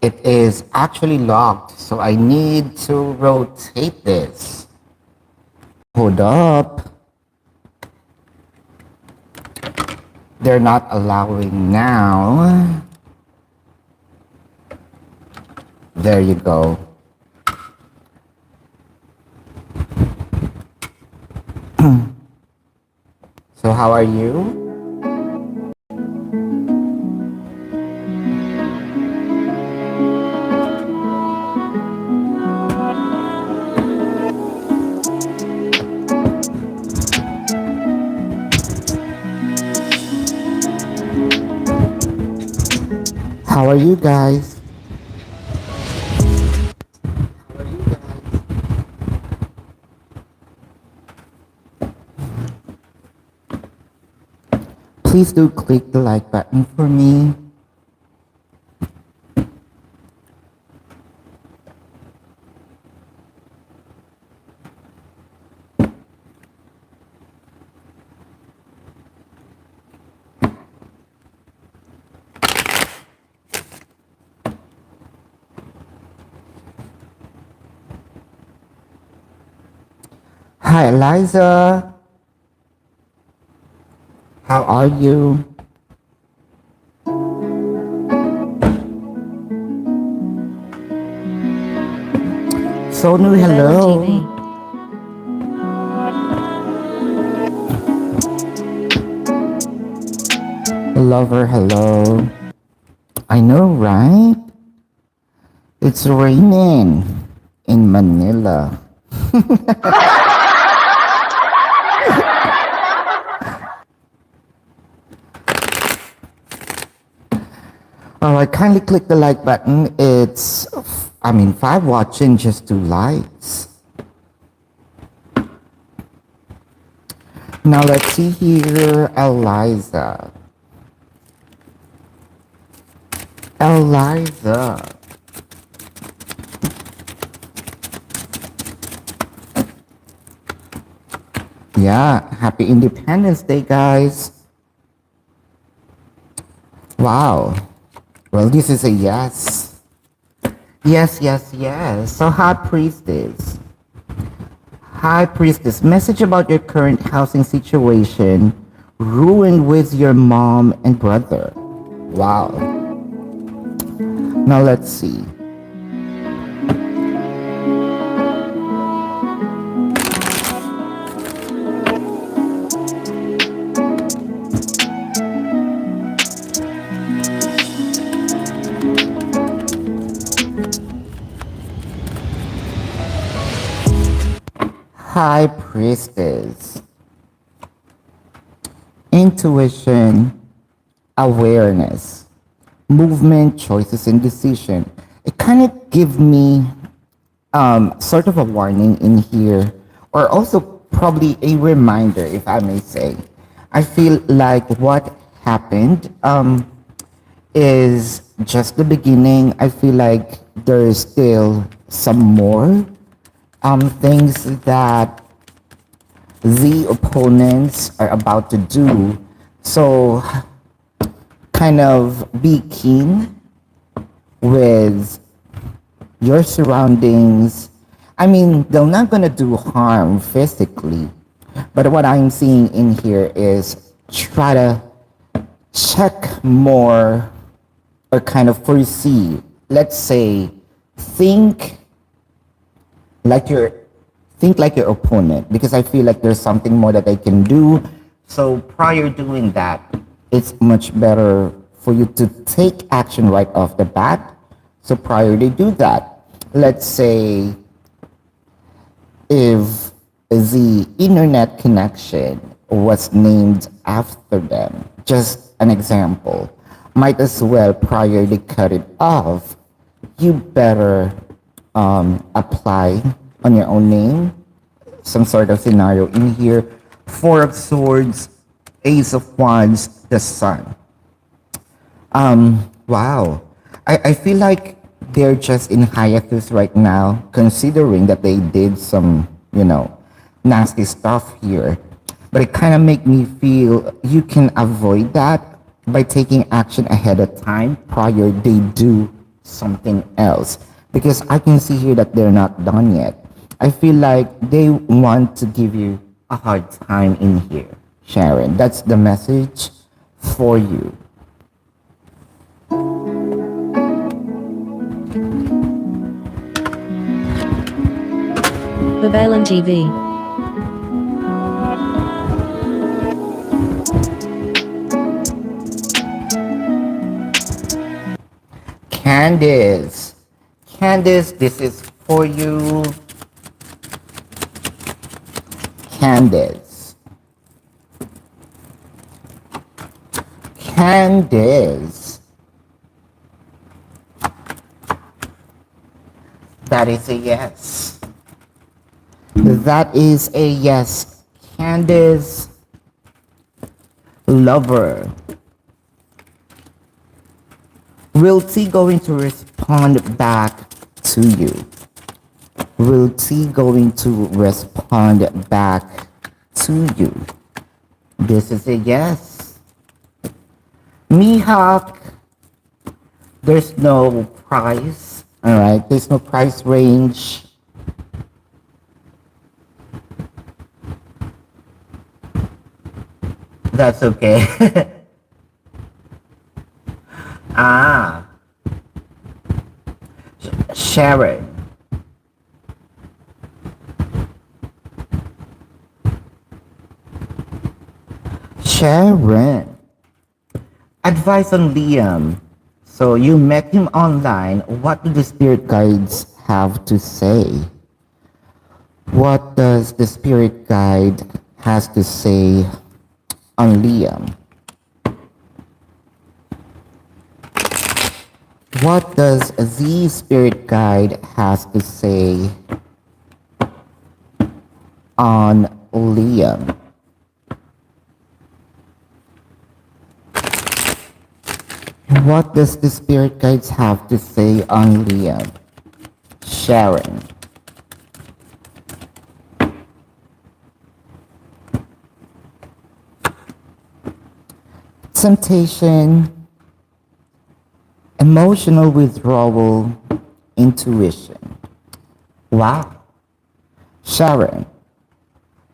It is actually locked, so I need to rotate this. Hold up. They're not allowing now. There you go. So how are you? How are you guys? Please do click the like button for me. Hi, Eliza. How are you? Sonu, hello. Babaylantv. Lover, hello. I know, right? It's raining in Manila. Oh, I kindly click the like button. It's, 5 watching, just 2 likes. Now let's see here, Eliza. Eliza. Yeah, happy Independence Day, guys. Wow. Well, this is a yes. Yes, yes, yes. So, High Priestess. High Priestess, message about your current housing situation ruined with your mom and brother. Wow. Now, let's see. High Priestess. Intuition, awareness, movement, choices, and decision. It kind of gives me sort of a warning in here, or also probably a reminder, if I may say. I feel like what happened is just the beginning. I feel like there's still some more things that the opponents are about to do. So kind of be keen with your surroundings. I mean, they're not gonna do harm physically, but what I'm seeing in here is try to check more or kind of foresee. Let's say, think like your think like your opponent, because I feel like there's something more that they can do. So prior doing that, it's much better for you to take action right off the bat. So prior they do that, let's say if the internet connection was named after them, just an example, might as well prior they cut it off, you better apply on your own name some sort of scenario in here. 4 of Swords, Ace of Wands, the Sun. Wow. I feel like they're just in hiatus right now, considering that they did some, nasty stuff here. But it kind of make me feel you can avoid that by taking action ahead of time prior they do something else, because I can see here that they're not done yet. I feel like they want to give you a hard time in here, Sharon. That's the message for you. Babaylantv. Candice. Candice, this is for you. Candice. Candice. That is a yes. That is a yes. Candice. Lover. Will T going to respond back to you? Will T going to respond back to you? This is a yes. Mihawk, there's no price. All right, there's no price range. That's okay. Ah, Sharon. Sharon. Advice on Liam. So you met him online. What do the spirit guides have to say? What does the spirit guide has to say on Liam? What does the spirit guide has to say on Liam? What does the spirit guides have to say on Liam? Sharon. Temptation, emotional withdrawal, intuition. Wow. Sharon.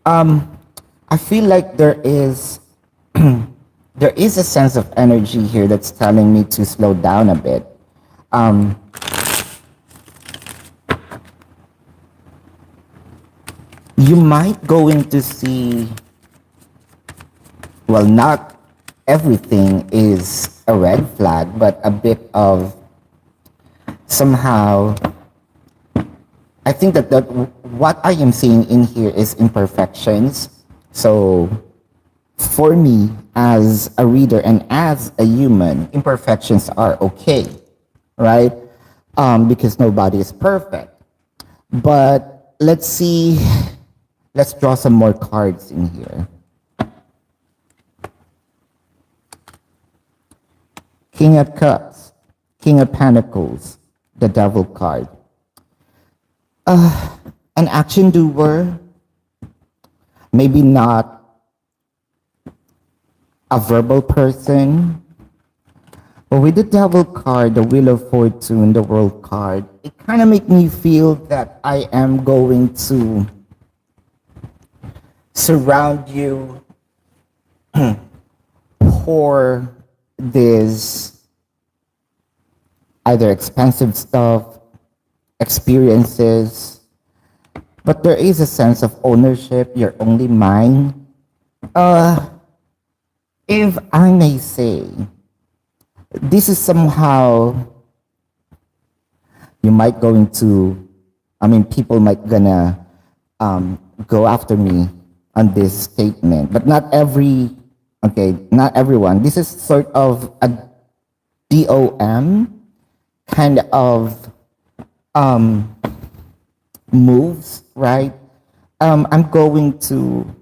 I feel like there is there is a sense of energy here that's telling me to slow down a bit. You might going to see, well, not everything is a red flag, but a bit of somehow, I think that what I am seeing in here is imperfections. So for me, as a reader and as a human, imperfections are okay, right? Because nobody is perfect. But let's see, let's draw some more cards in here. King of Cups, King of Pentacles, the Devil card. An action doer, maybe not a verbal person, but with the Devil card, the Wheel of Fortune, the World card, it kind of makes me feel that I am going to surround you for this either expensive stuff, experiences, but there is a sense of ownership. You're only mine. If I may say, this is somehow, you might going to, people might gonna go after me on this statement, but not not everyone. This is sort of a DOM kind of moves, right? I'm going to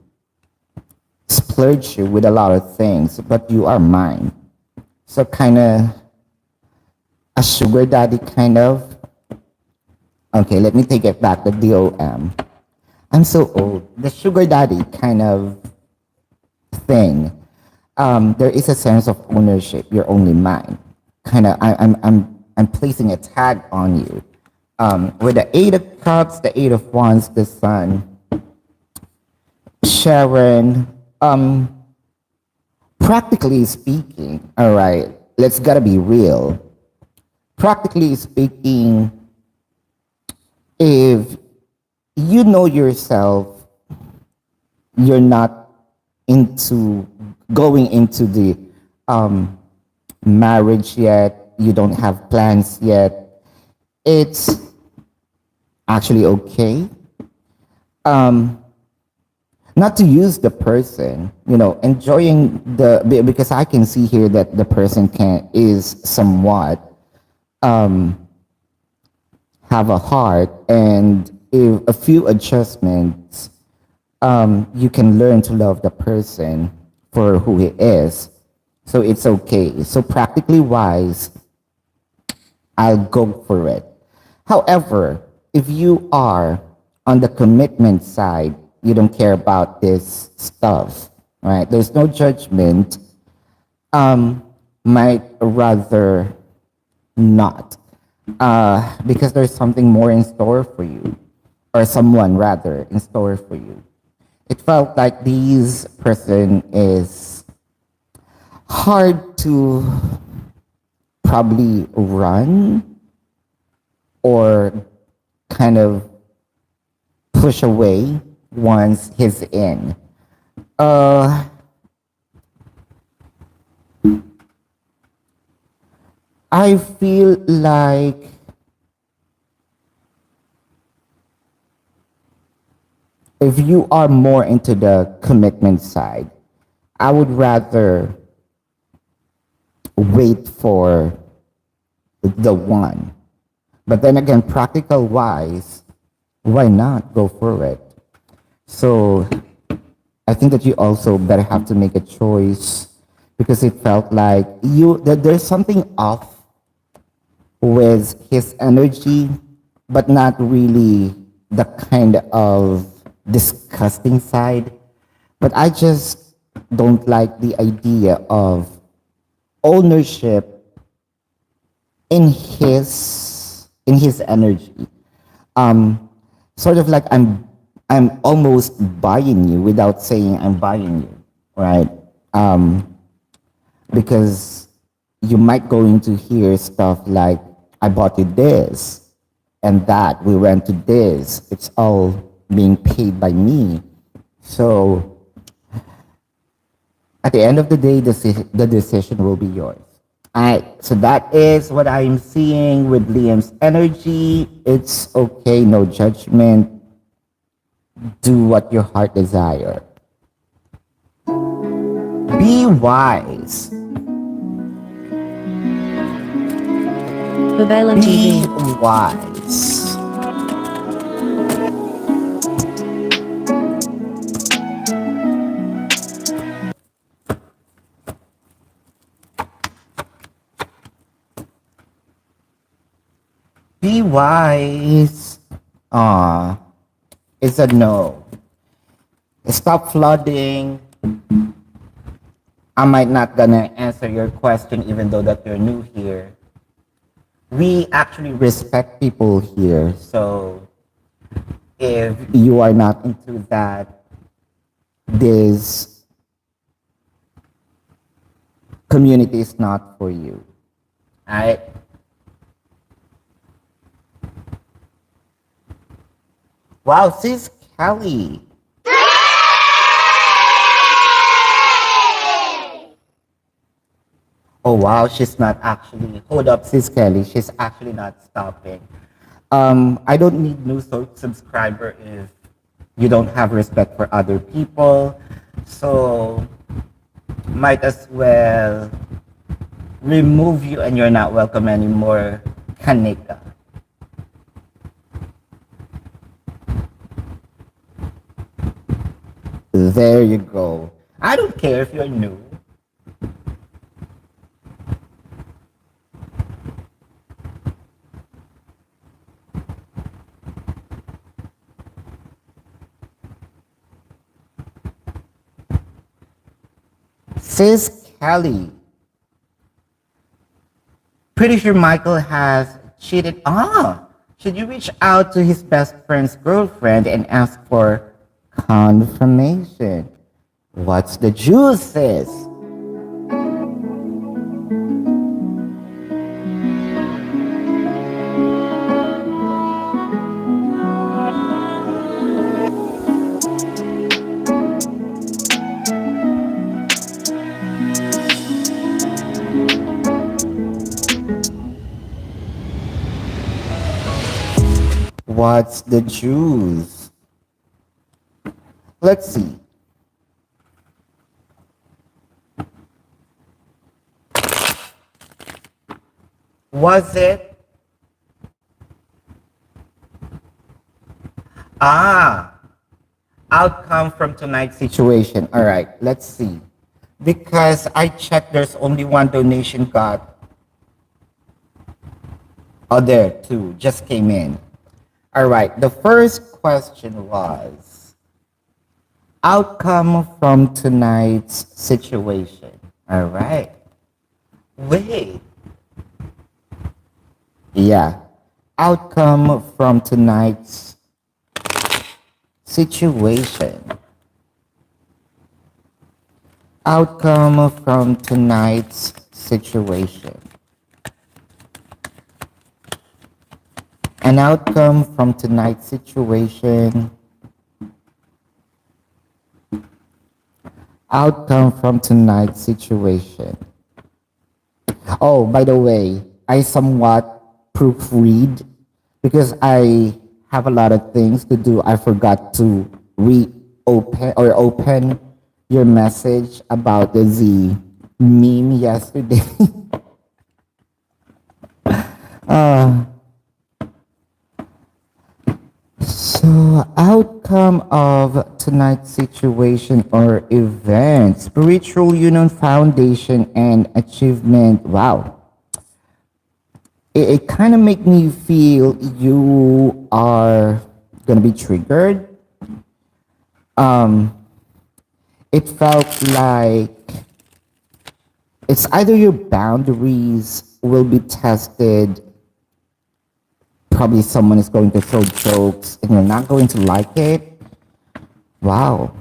splurge you with a lot of things, but you are mine. So kind of a sugar daddy kind of. Okay, let me take it back, the DOM. I'm so old. The sugar daddy kind of thing. There is a sense of ownership. You're only mine. Kind of, I'm and placing a tag on you. With the Eight of Cups, the Eight of Wands, the Sun, Sharon, practically speaking, all right, let's gotta be real. Practically speaking, if you know yourself, you're not into going into the um, marriage yet, you don't have plans yet, it's actually okay. Not to use the person, enjoying because I can see here that the person is somewhat have a heart, and if a few adjustments, you can learn to love the person for who he is. So it's okay. So practically wise, I'll go for it. However, if you are on the commitment side, you don't care about this stuff, right? There's no judgment. Might rather not, because there's something more in store for you, or someone rather in store for you. It felt like this person is hard to probably run or kind of push away once he's in. I feel like if you are more into the commitment side, I would rather wait for the one. But then again, practical wise, why not go for it? So I think that you also better have to make a choice, because it felt like that there's something off with his energy, but not really the kind of disgusting side. But I just don't like the idea of ownership in his energy. Sort of like I'm almost buying you without saying I'm buying you, right? Because you might going to hear stuff like, I bought you this and that, we went to this, it's all being paid by me. So at the end of the day, the decision will be yours. All right, so that is what I'm seeing with Liam's energy. It's okay, no judgment. Do what your heart desire. Be wise. Babaylantv. Be wise. Be wise. It's a no. Stop flooding. I might not gonna answer your question even though that you're new here. We actually respect people here. So if you are not into that, this community is not for you. Alright? Wow, sis Kelly. Oh wow, she's not actually. Hold up, sis Kelly. She's actually not stopping. I don't need new subscriber if you don't have respect for other people. So might as well remove you and you're not welcome anymore, Kanika. There you go. I don't care if you're new. Sis Kelly. Pretty sure Michael has cheated. Should you reach out to his best friend's girlfriend and ask for confirmation? What's the juices? What's the juice? Let's see. Was it? Ah, outcome from tonight's situation. All right, let's see. Because I checked, there's only one donation got. Oh, there, two just came in. All right, the first question was outcome from tonight's situation. All right. Wait. Yeah. Outcome from tonight's situation. Outcome from tonight's situation. An outcome from tonight's situation. Outcome from tonight's situation. Oh, by the way, I somewhat proofread because I have a lot of things to do. I forgot to reopen or open your message about the Z meme yesterday. So, outcome of tonight's situation or event, spiritual union foundation and achievement. Wow. It kind of make me feel you are going to be triggered. It felt like it's either your boundaries will be tested. Probably someone is going to throw jokes and you're not going to like it. Wow.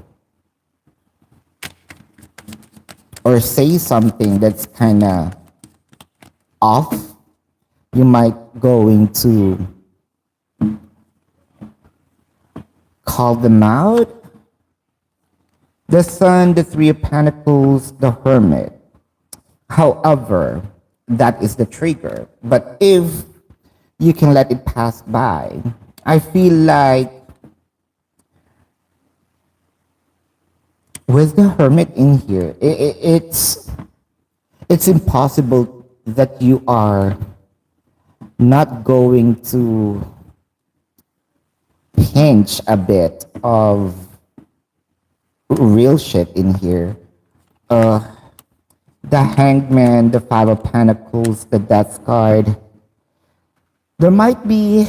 Or say something that's kind of off. You might going to call them out. The Sun, the Three of Pentacles, the Hermit. However, that is the trigger. But if you can let it pass by, I feel like with the Hermit in here, it's impossible that you are not going to pinch a bit of real shit in here. The Hangman, the Five of Pentacles, the Death card. There might be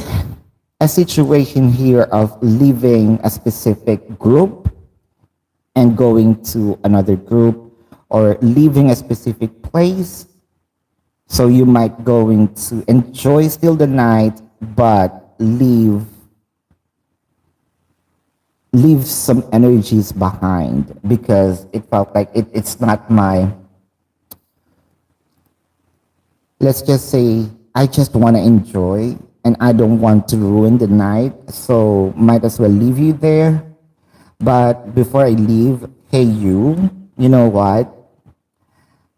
a situation here of leaving a specific group and going to another group, or leaving a specific place. So you might going to enjoy still the night, but leave some energies behind because it felt like it's not my, let's just say, I just want to enjoy and I don't want to ruin the night, so might as well leave you there. But before I leave, hey you know what?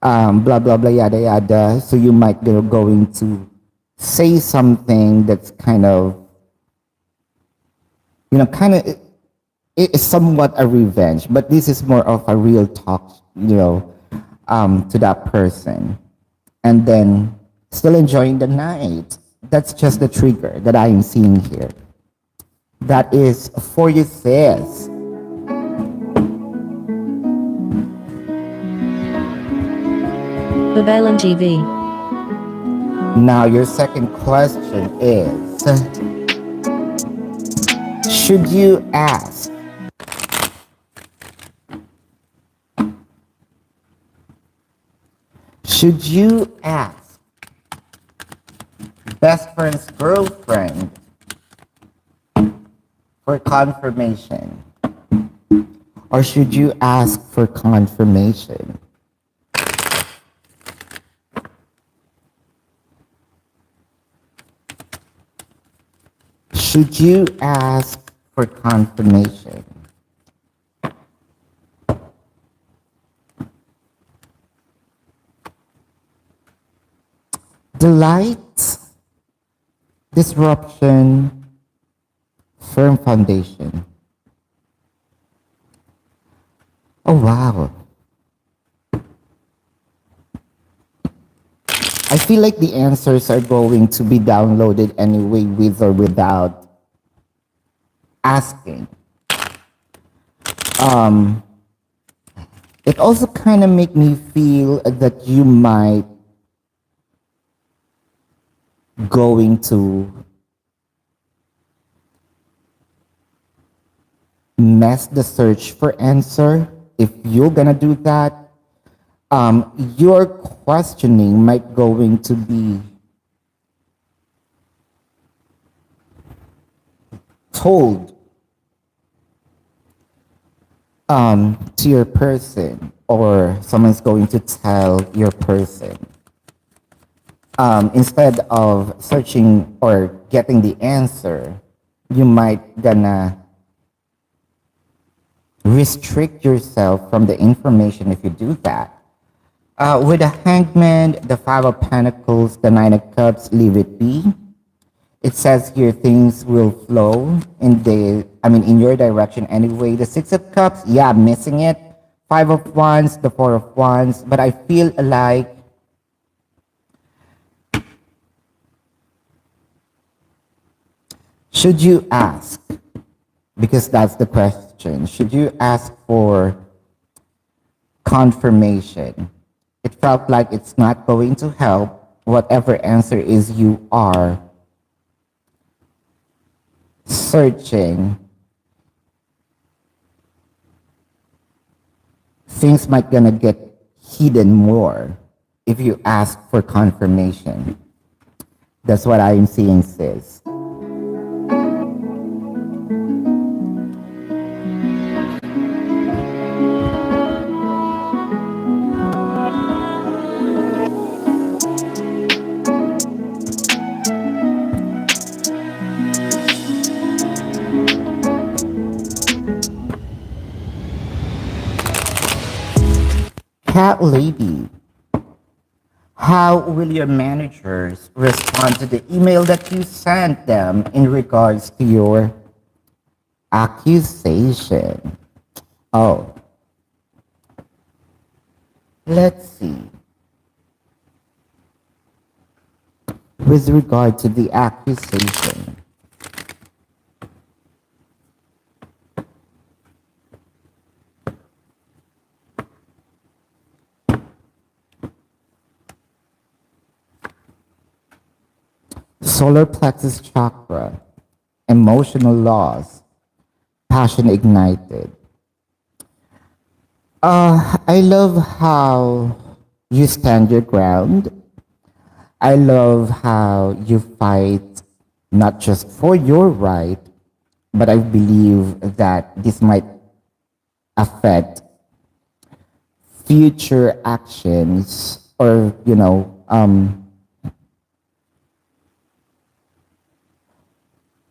Blah blah blah yada yada. So you might be going to say something that's kind of, it's somewhat a revenge, but this is more of a real talk, to that person, and then still enjoying the night. That's just the trigger that I am seeing here. That is for you, sis. Babaylantv. Now your second question is, should you ask? Should you ask Best friend's girlfriend for confirmation. Or should you ask for confirmation? Should you ask for confirmation? Delight, disruption, firm foundation. Oh, wow. I feel like the answers are going to be downloaded anyway, with or without asking. It also kind of make me feel that you might going to mess the search for answer. If you're gonna do that, your questioning might going to be told to your person, or someone's going to tell your person. Instead of searching or getting the answer, you might gonna restrict yourself from the information if you do that. With the hangman, the five of pentacles, the nine of cups, leave it be. It says here things will flow in your direction anyway. The six of cups, yeah, missing it. Five of wands, the four of wands, but I feel like should you ask? Because that's the question. Should you ask for confirmation? It felt like it's not going to help whatever answer is you are searching. Things might gonna get hidden more if you ask for confirmation. That's what I'm seeing, sis. Cat lady, how will your managers respond to the email that you sent them in regards to your accusation? Oh, let's see. With regard to the accusation, solar plexus chakra, emotional loss, passion ignited. I love how you stand your ground. I love how you fight not just for your right, but I believe that this might affect future actions, or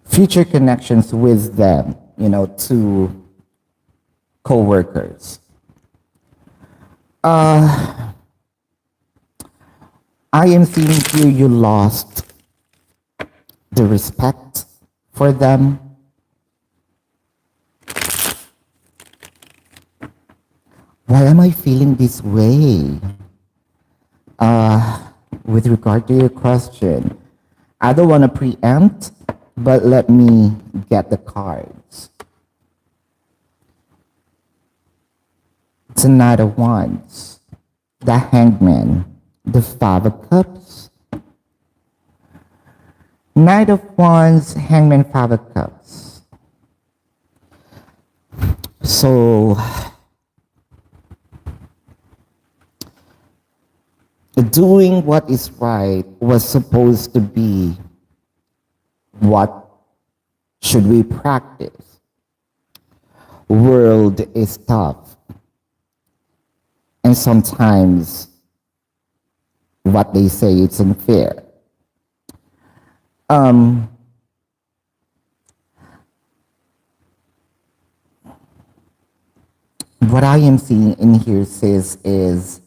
future connections with them, to co-workers. I am seeing here you lost the respect for them. Why am I feeling this way? With regard to your question, I don't want to preempt, but let me get the cards. It's a Knight of Wands, the Hangman, the Five of Cups, Knight of Wands, Hangman, Five of Cups. So Doing what is right was supposed to be what should we practice. World is tough, and sometimes what they say it's unfair. Um, what I am seeing in here says is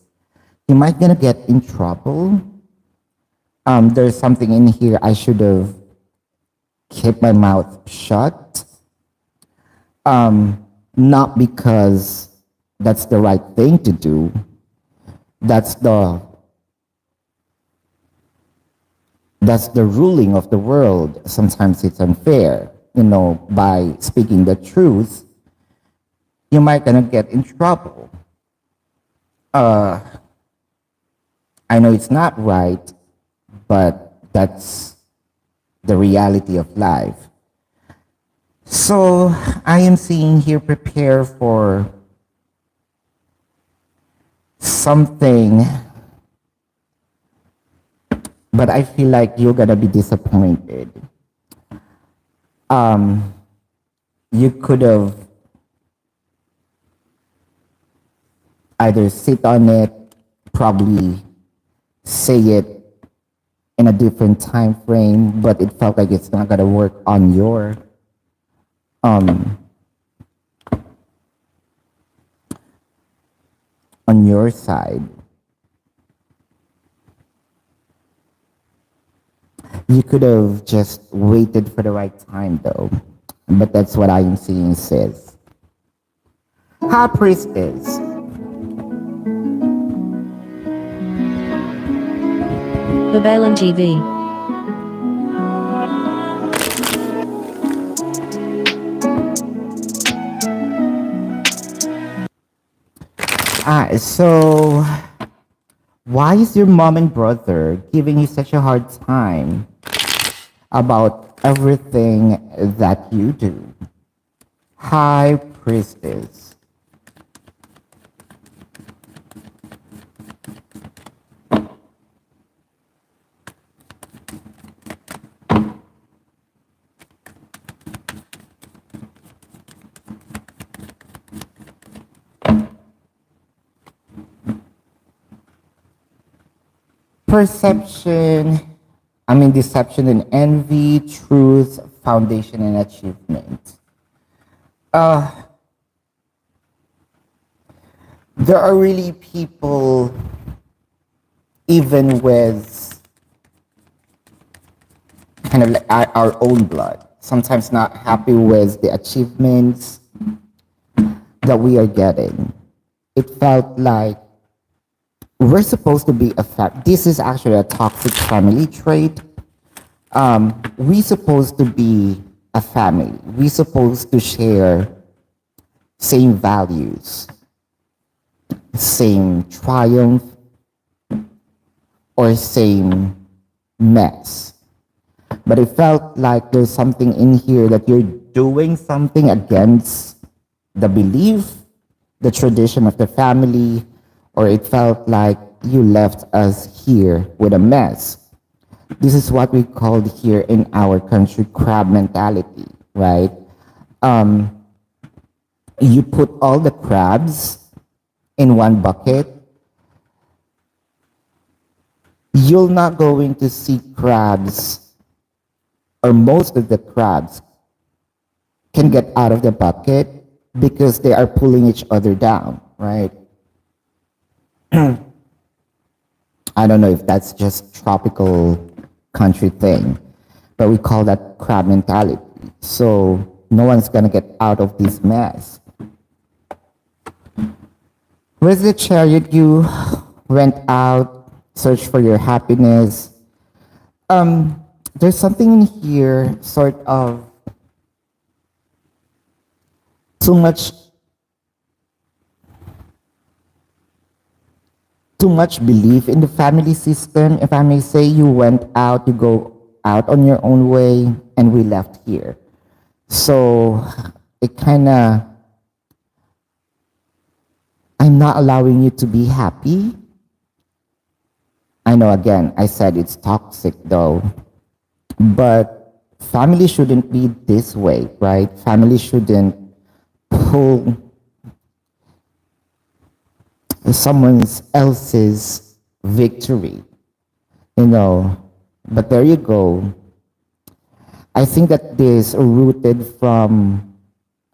you might gonna get in trouble. There's something in here I should have kept my mouth shut. Not because that's the right thing to do. That's the ruling of the world. Sometimes it's unfair. By speaking the truth, you might gonna get in trouble. I know it's not right, but that's the reality of life. So I am seeing here prepare for something, but I feel like you're gonna be disappointed. You could have either sit on it, probably say it in a different time frame, but it felt like it's not gonna work on your side. You could have just waited for the right time though, but that's what I am seeing says. High Priestess. Babaylantv. So why is your mom and brother giving you such a hard time about everything that you do? High Priestess. Deception and envy, truth, foundation, and achievement. There are really people, even with kind of like our own blood, sometimes not happy with the achievements that we are getting. It felt like we're supposed to be this is actually a toxic family trait. We supposed to be a family. We supposed to share same values, same triumph, or same mess. But it felt like there's something in here that you're doing something against the belief, the tradition of the family, or it felt like you left us here with a mess. This is what we called here in our country crab mentality, right? You put all the crabs in one bucket, you're not going to see crabs, or most of the crabs can get out of the bucket because they are pulling each other down, right? I don't know if that's just tropical country thing, but we call that crab mentality. So no one's gonna get out of this mess. Where's the chariot? You went out, searched for your happiness. There's something in here, sort of too much belief in the family system. If I may say, you went out, you go out on your own way, and we left here. So it kind of, I'm not allowing you to be happy. I know again, I said it's toxic though, but family shouldn't be this way, right? Family shouldn't pull someone else's victory, you know. But there you go. I think that this rooted from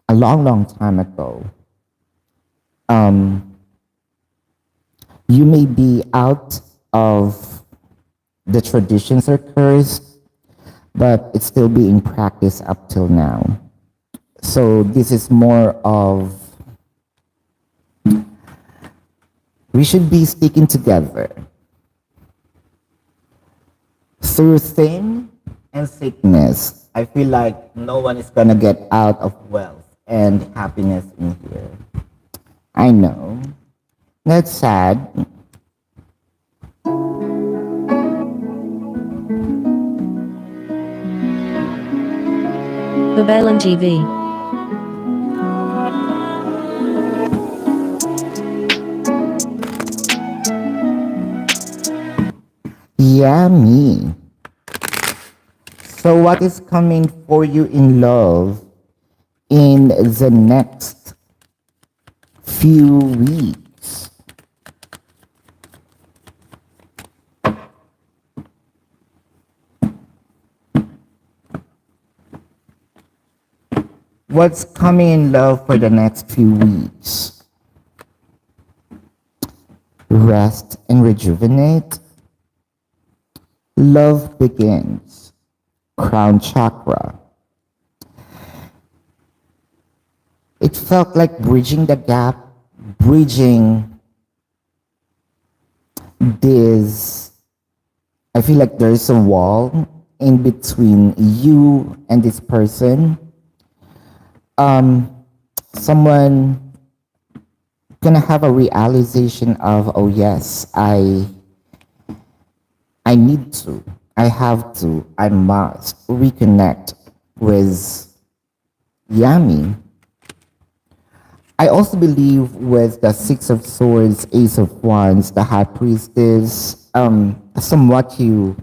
a long, long time ago. Um, you may be out of the traditions or curse, but it's still being practiced up till now. So this is more of we should be sticking together through sin and sickness. I feel like no one is gonna get out of wealth and happiness in here. I know. That's sad. Babaylantv. Yeah, me. So what is coming for you in love in the next few weeks? What's coming in love for the next few weeks? Rest and rejuvenate. Love begins. Crown chakra. It felt like bridging the gap, bridging this. I feel like there's a wall in between you and this person. Someone gonna have a realization of, oh yes, I need to, I have to, I must reconnect with Yami. I also believe with the Six of Swords, Ace of Wands, the High Priestess, somewhat you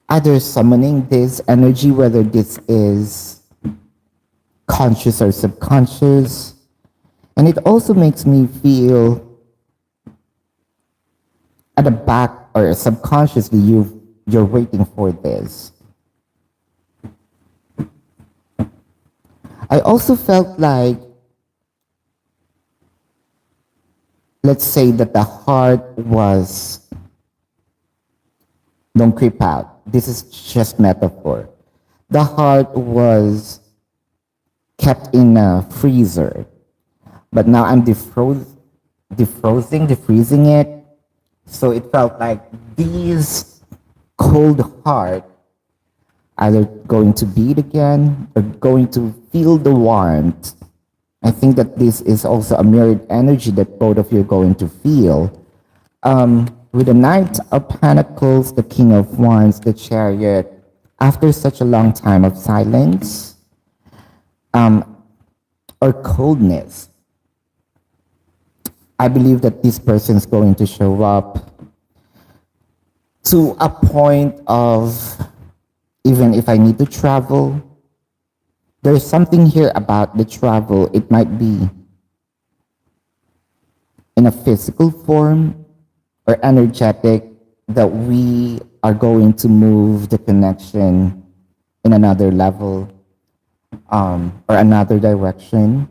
either summoning this energy, whether this is conscious or subconscious. And it also makes me feel at the back or subconsciously you're waiting for this. I also felt like, let's say that the heart was, don't creep out. This is just metaphor. The heart was kept in a freezer, but now I'm defreezing it. So it felt like these cold heart either going to beat again or going to feel the warmth. I think that this is also a mirrored energy that both of you are going to feel. With the Knight of Pentacles, the King of Wands, the Chariot, after such a long time of silence or coldness, I believe that this person is going to show up to a point of, even if I need to travel, there's something here about the travel. It might be in a physical form or energetic, that we are going to move the connection in another level or another direction.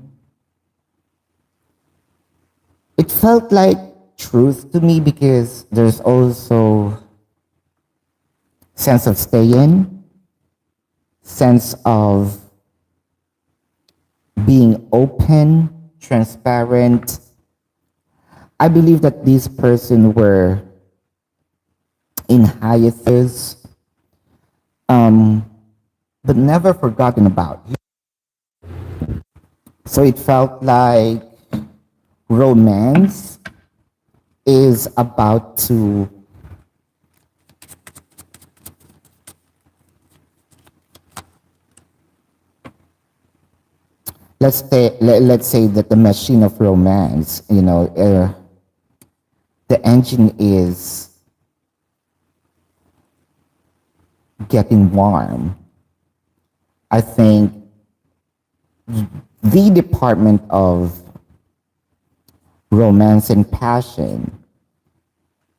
It felt like truth to me because there's also sense of staying, sense of being open, transparent. I believe that these person were in hiatus, but never forgotten about. So it felt like romance is about to let's say that the machine of romance, the engine is getting warm. I think the department of romance and passion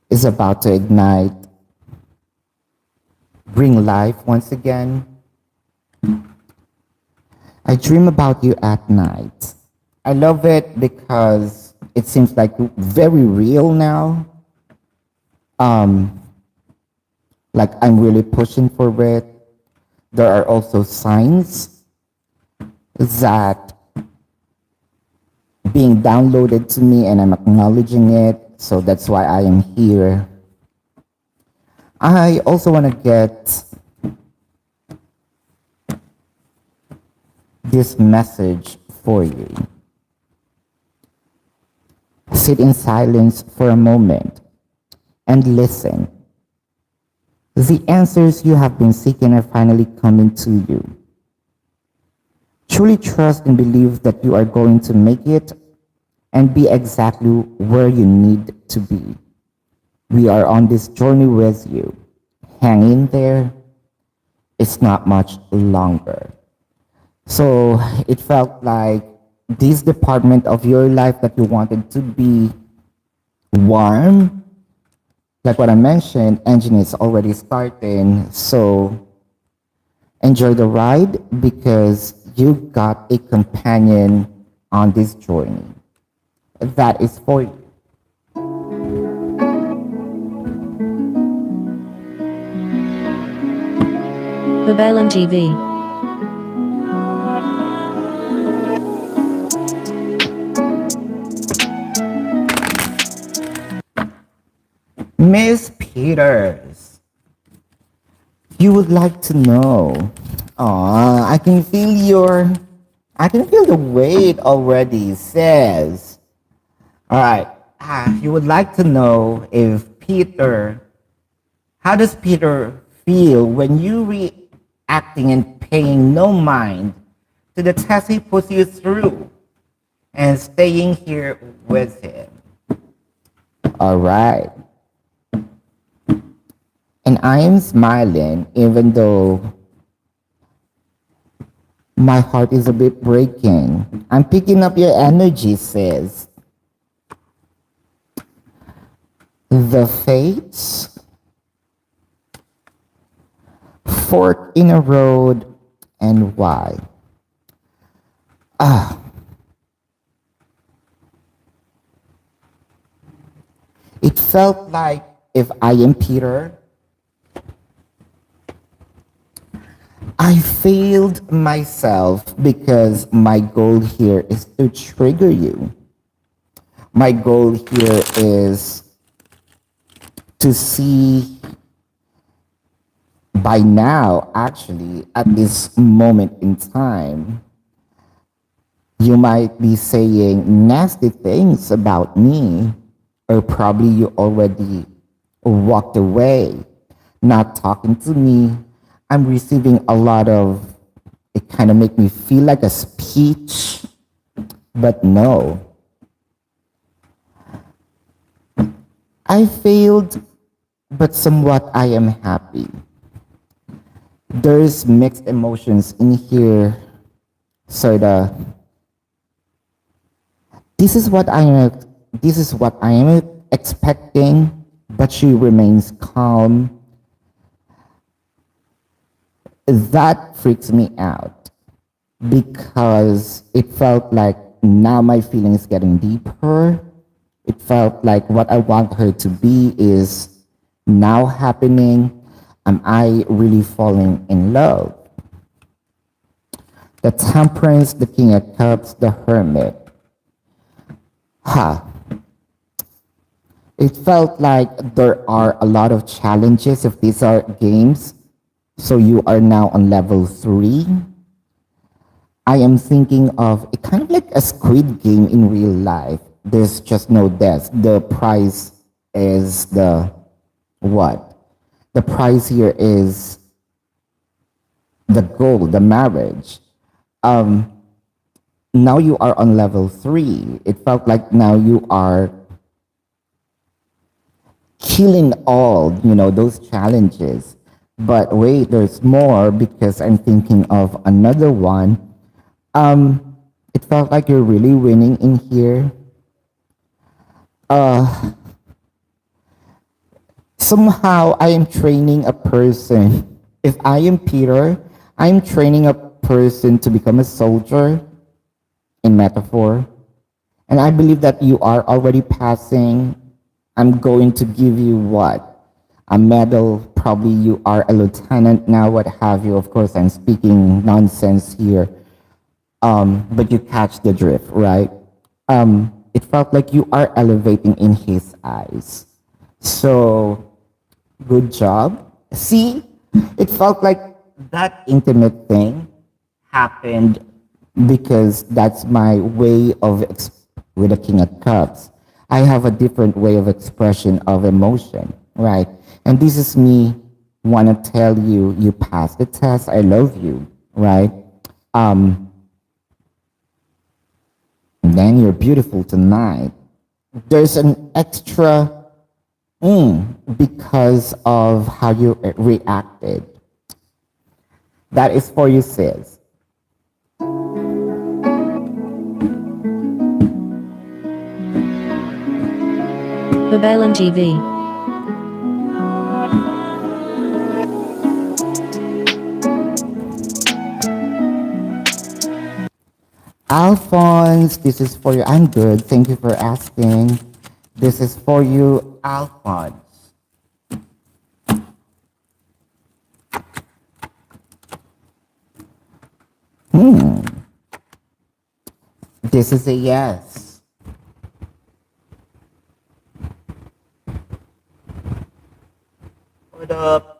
is about to ignite, bring life once again. I dream about you at night. I love it because it seems like very real now. Like I'm really pushing for it. There are also signs that being downloaded to me and I'm acknowledging it. So that's why I am here. I also want to get this message for you. Sit in silence for a moment and listen. The answers you have been seeking are finally coming to you. Truly trust and believe that you are going to make it and be exactly where you need to be. We are on this journey with you. Hang in there. It's not much longer. So it felt like this department of your life that you wanted to be warm, like what I mentioned, engine is already starting. So enjoy the ride because you got a companion on this journey. That is for you. Babaylantv. Miss Peters, you would like to know. Aw, I can feel the weight already, sis. All right. You would like to know if how does Peter feel when you reacting and paying no mind to the test he puts you through and staying here with him? All right. And I am smiling even though my heart is a bit breaking. I'm picking up your energy, sis. The fates, fork in a road, and why? It felt like if I am Peter, I failed myself because my goal here is to trigger you. My goal here is to see by now, actually, at this moment in time, you might be saying nasty things about me, or probably you already walked away, not talking to me. I'm receiving a lot of, it kind of make me feel like a speech, but no. I failed, but somewhat I am happy. There's mixed emotions in here, sorta. This is what I am expecting, but she remains calm. That freaks me out because it felt like now my feelings getting deeper. It felt like what I want her to be is now happening. Am I really falling in love? The Temperance, the King of Cups, the Hermit. It felt like there are a lot of challenges if these are games. So you are now on level 3. I am thinking of it kind of like a Squid Game in real life. There's just no death. The prize is the what? The prize here is the goal, the marriage. Now you are on level 3. It felt like now you are killing all, those challenges. But wait, there's more because I'm thinking of another one. It felt like you're really winning in here. Somehow I am training a person. If I am Peter, I'm training a person to become a soldier in metaphor. And I believe that you are already passing. I'm going to give you what? A medal. Probably you are a lieutenant now, what have you. Of course, I'm speaking nonsense here. But you catch the drift, right? It felt like you are elevating in his eyes. So, good job. See, it felt like that intimate thing happened because that's my way of with the King of Cups. I have a different way of expression of emotion, right? And this is me want to tell you, you passed the test. I love you, right? And then you're beautiful tonight. There's an extra because of how you reacted. That is for you, sis. Babaylantv. Alphonse, this is for you. I'm good. Thank you for asking. This is for you, Alphonse. This is a yes. What up?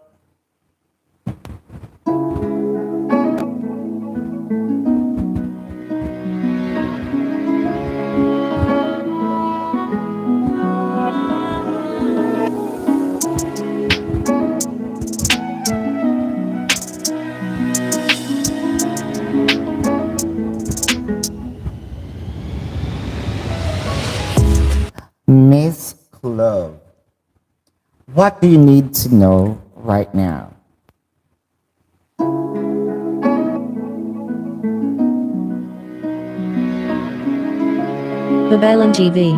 Miss Club, what do you need to know right now? Babaylantv.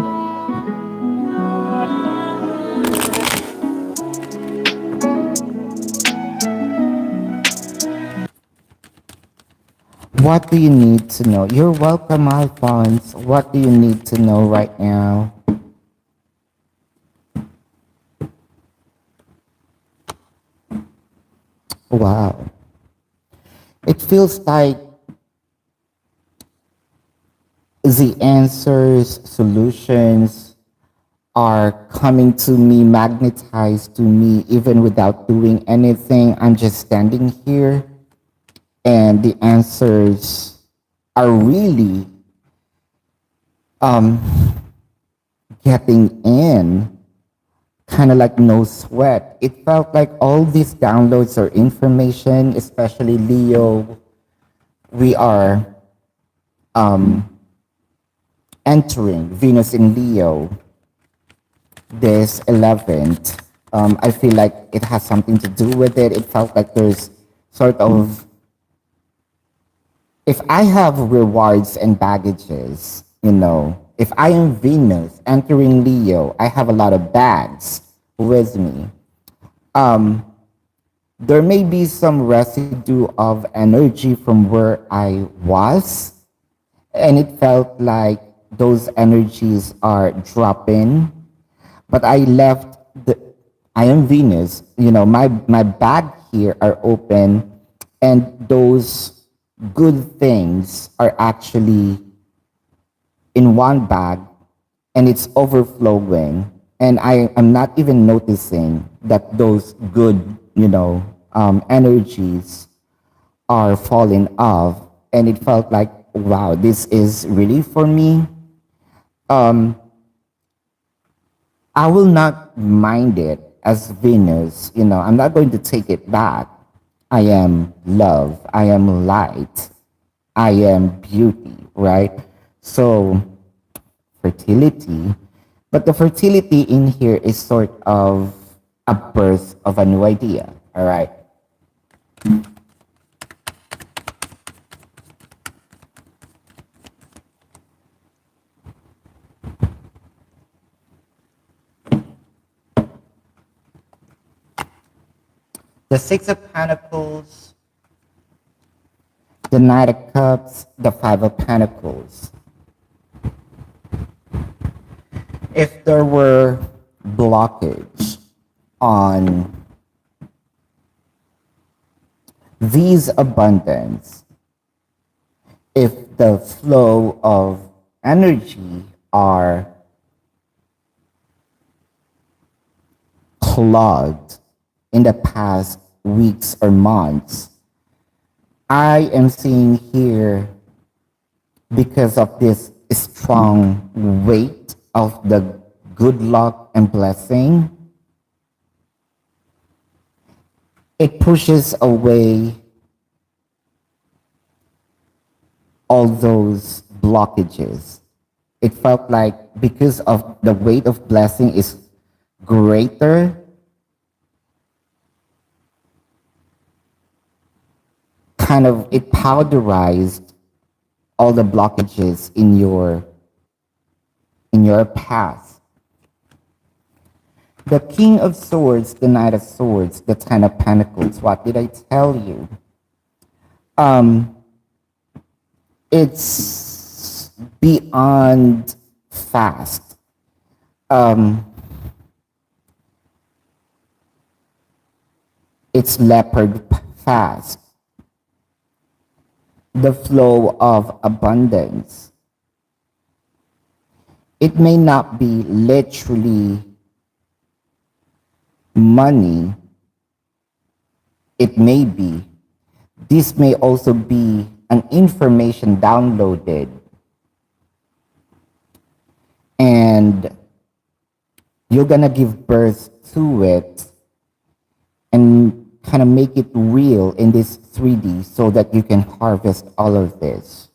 What do you need to know? You're welcome, Alphonse. What do you need to know right now? Wow. It feels like the answers, solutions are coming to me, magnetized to me, even without doing anything. I'm just standing here, and the answers are really getting in, kind of like no sweat. It felt like all these downloads or information, especially Leo, we are entering Venus in Leo this 11th. I feel like it has something to do with it. It felt like there's sort of, if I have rewards and baggages, if I am Venus entering Leo, I have a lot of bags with me. There may be some residue of energy from where I was, and it felt like those energies are dropping. But I left I am Venus, my bag here are open, and those good things are actually in one bag, and it's overflowing, and I am not even noticing that those good, energies are falling off, and it felt like, wow, this is really for me. I will not mind it as Venus, I'm not going to take it back. I am love, I am light, I am beauty, right? So, fertility, But the fertility in here is sort of a birth of a new idea. All right. The Six of Pentacles, the Knight of Cups, the Five of Pentacles. If there were blockage on these abundance, if the flow of energy are clogged in the past weeks or months, I am seeing here, because of this strong weight of the good luck and blessing, it pushes away all those blockages. It felt like because of the weight of blessing is greater, kind of it powderized all the blockages in your path. The King of Swords, the Knight of Swords, the Ten of Pentacles. What did I tell you? It's beyond fast. It's leopard fast. The flow of abundance. It may not be literally money. It may be. This may also be an information downloaded, and you're gonna give birth to it and kind of make it real in this 3D so that you can harvest all of this.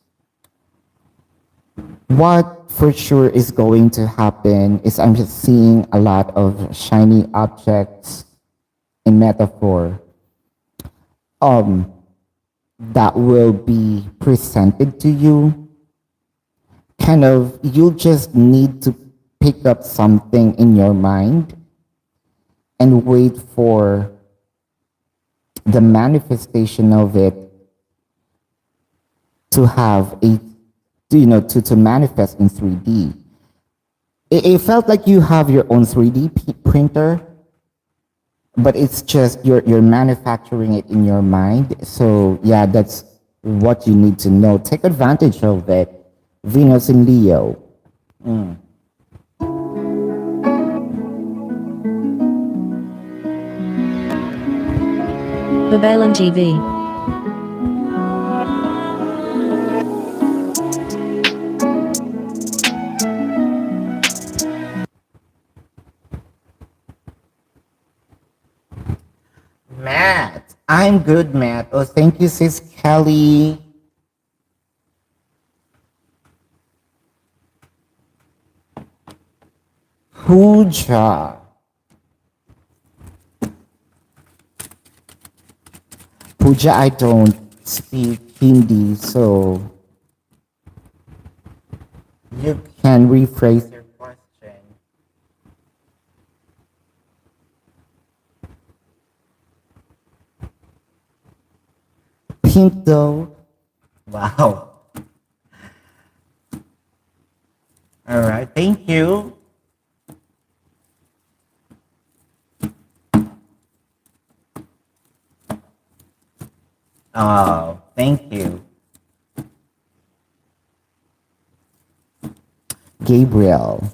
What for sure is going to happen is I'm just seeing a lot of shiny objects in metaphor that will be presented to you. Kind of, you just need to pick up something in your mind and wait for the manifestation of it to have a, to manifest in 3D. It felt like you have your own 3D printer, but it's just you're manufacturing it in your mind. So yeah, that's what you need to know. Take advantage of it. Venus in Leo. Babaylantv. Matt. I'm good, Matt. Oh, thank you, sis Kelly. Puja. Puja, I don't speak Hindi, so you can rephrase your question. Pinto. Wow. All right, thank you. Oh, thank you. Gabriel.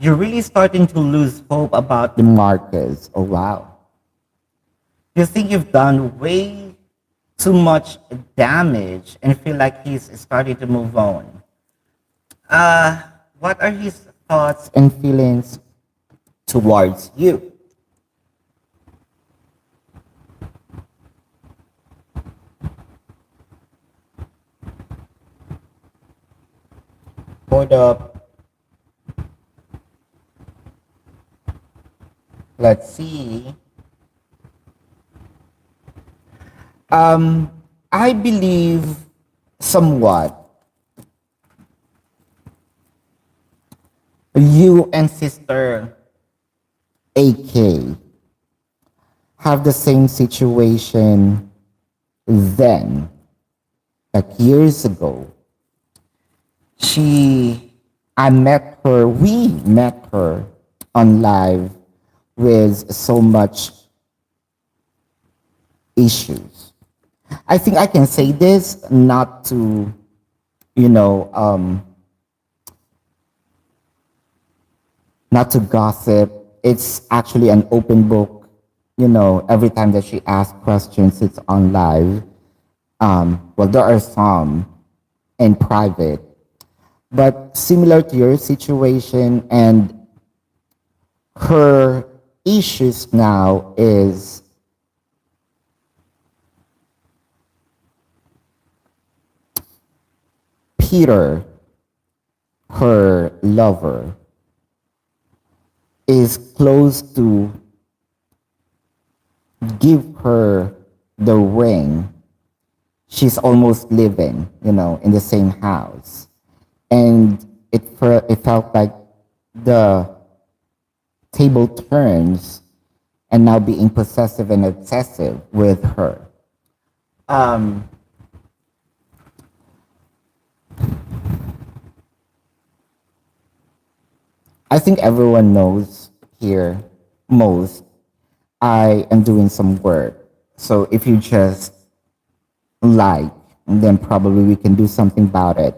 You're really starting to lose hope about the markets. Oh, wow. You think you've done way too much damage and feel like he's starting to move on. What are his thoughts and feelings towards you? Hold up. Let's see. Um, I believe somewhat you and sister AK have the same situation then, like years ago. She, we met her on live with so much issues. I think I can say this not to, you know, not to gossip. It's actually an open book. You know, every time that she asks questions, it's on live. Well, there are some in private, but similar to your situation, and her issues now is Peter, her lover, is close to give her the ring. She's almost living, in the same house. And it felt like the table turns and now being possessive and obsessive with her. Um, I think everyone knows here, most, I am doing some work. So if you just like, then probably we can do something about it.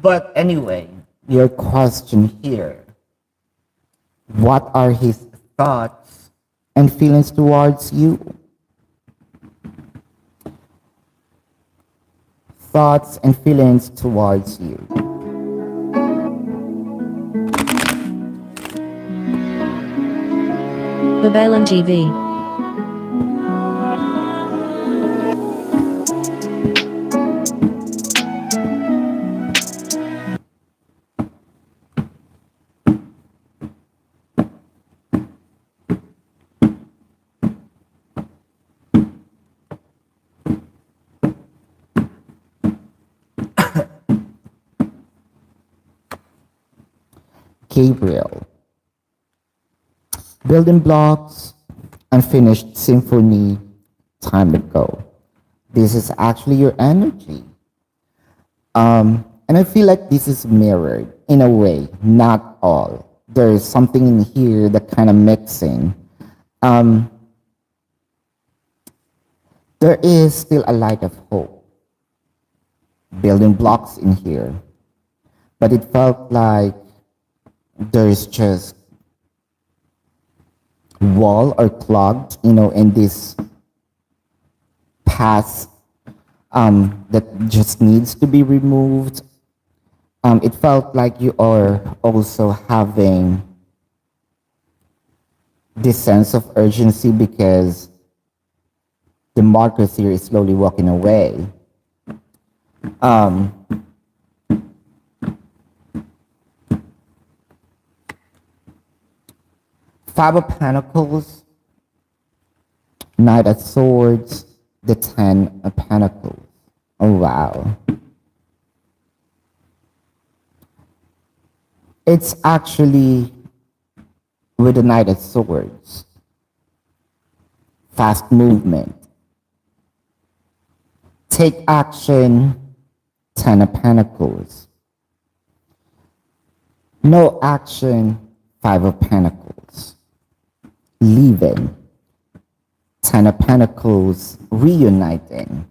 But anyway, your question here, what are his thoughts and feelings towards you? Thoughts and feelings towards you. Babaylantv. Gabriel. Building blocks, unfinished symphony, time to go. This is actually your energy. And I feel like this is mirrored in a way, not all. There's something in here that kind of mixing. Um, there is still a light of hope. Building blocks in here. But it felt like there's just wall or clogged, in this path that just needs to be removed. It felt like you are also having this sense of urgency because the markers here is slowly walking away. Five of Pentacles, Knight of Swords, the Ten of Pentacles. Oh, wow. It's actually with the Knight of Swords. Fast movement. Take action, Ten of Pentacles. No action, Five of Pentacles. Leaving. Ten of Pentacles, reuniting.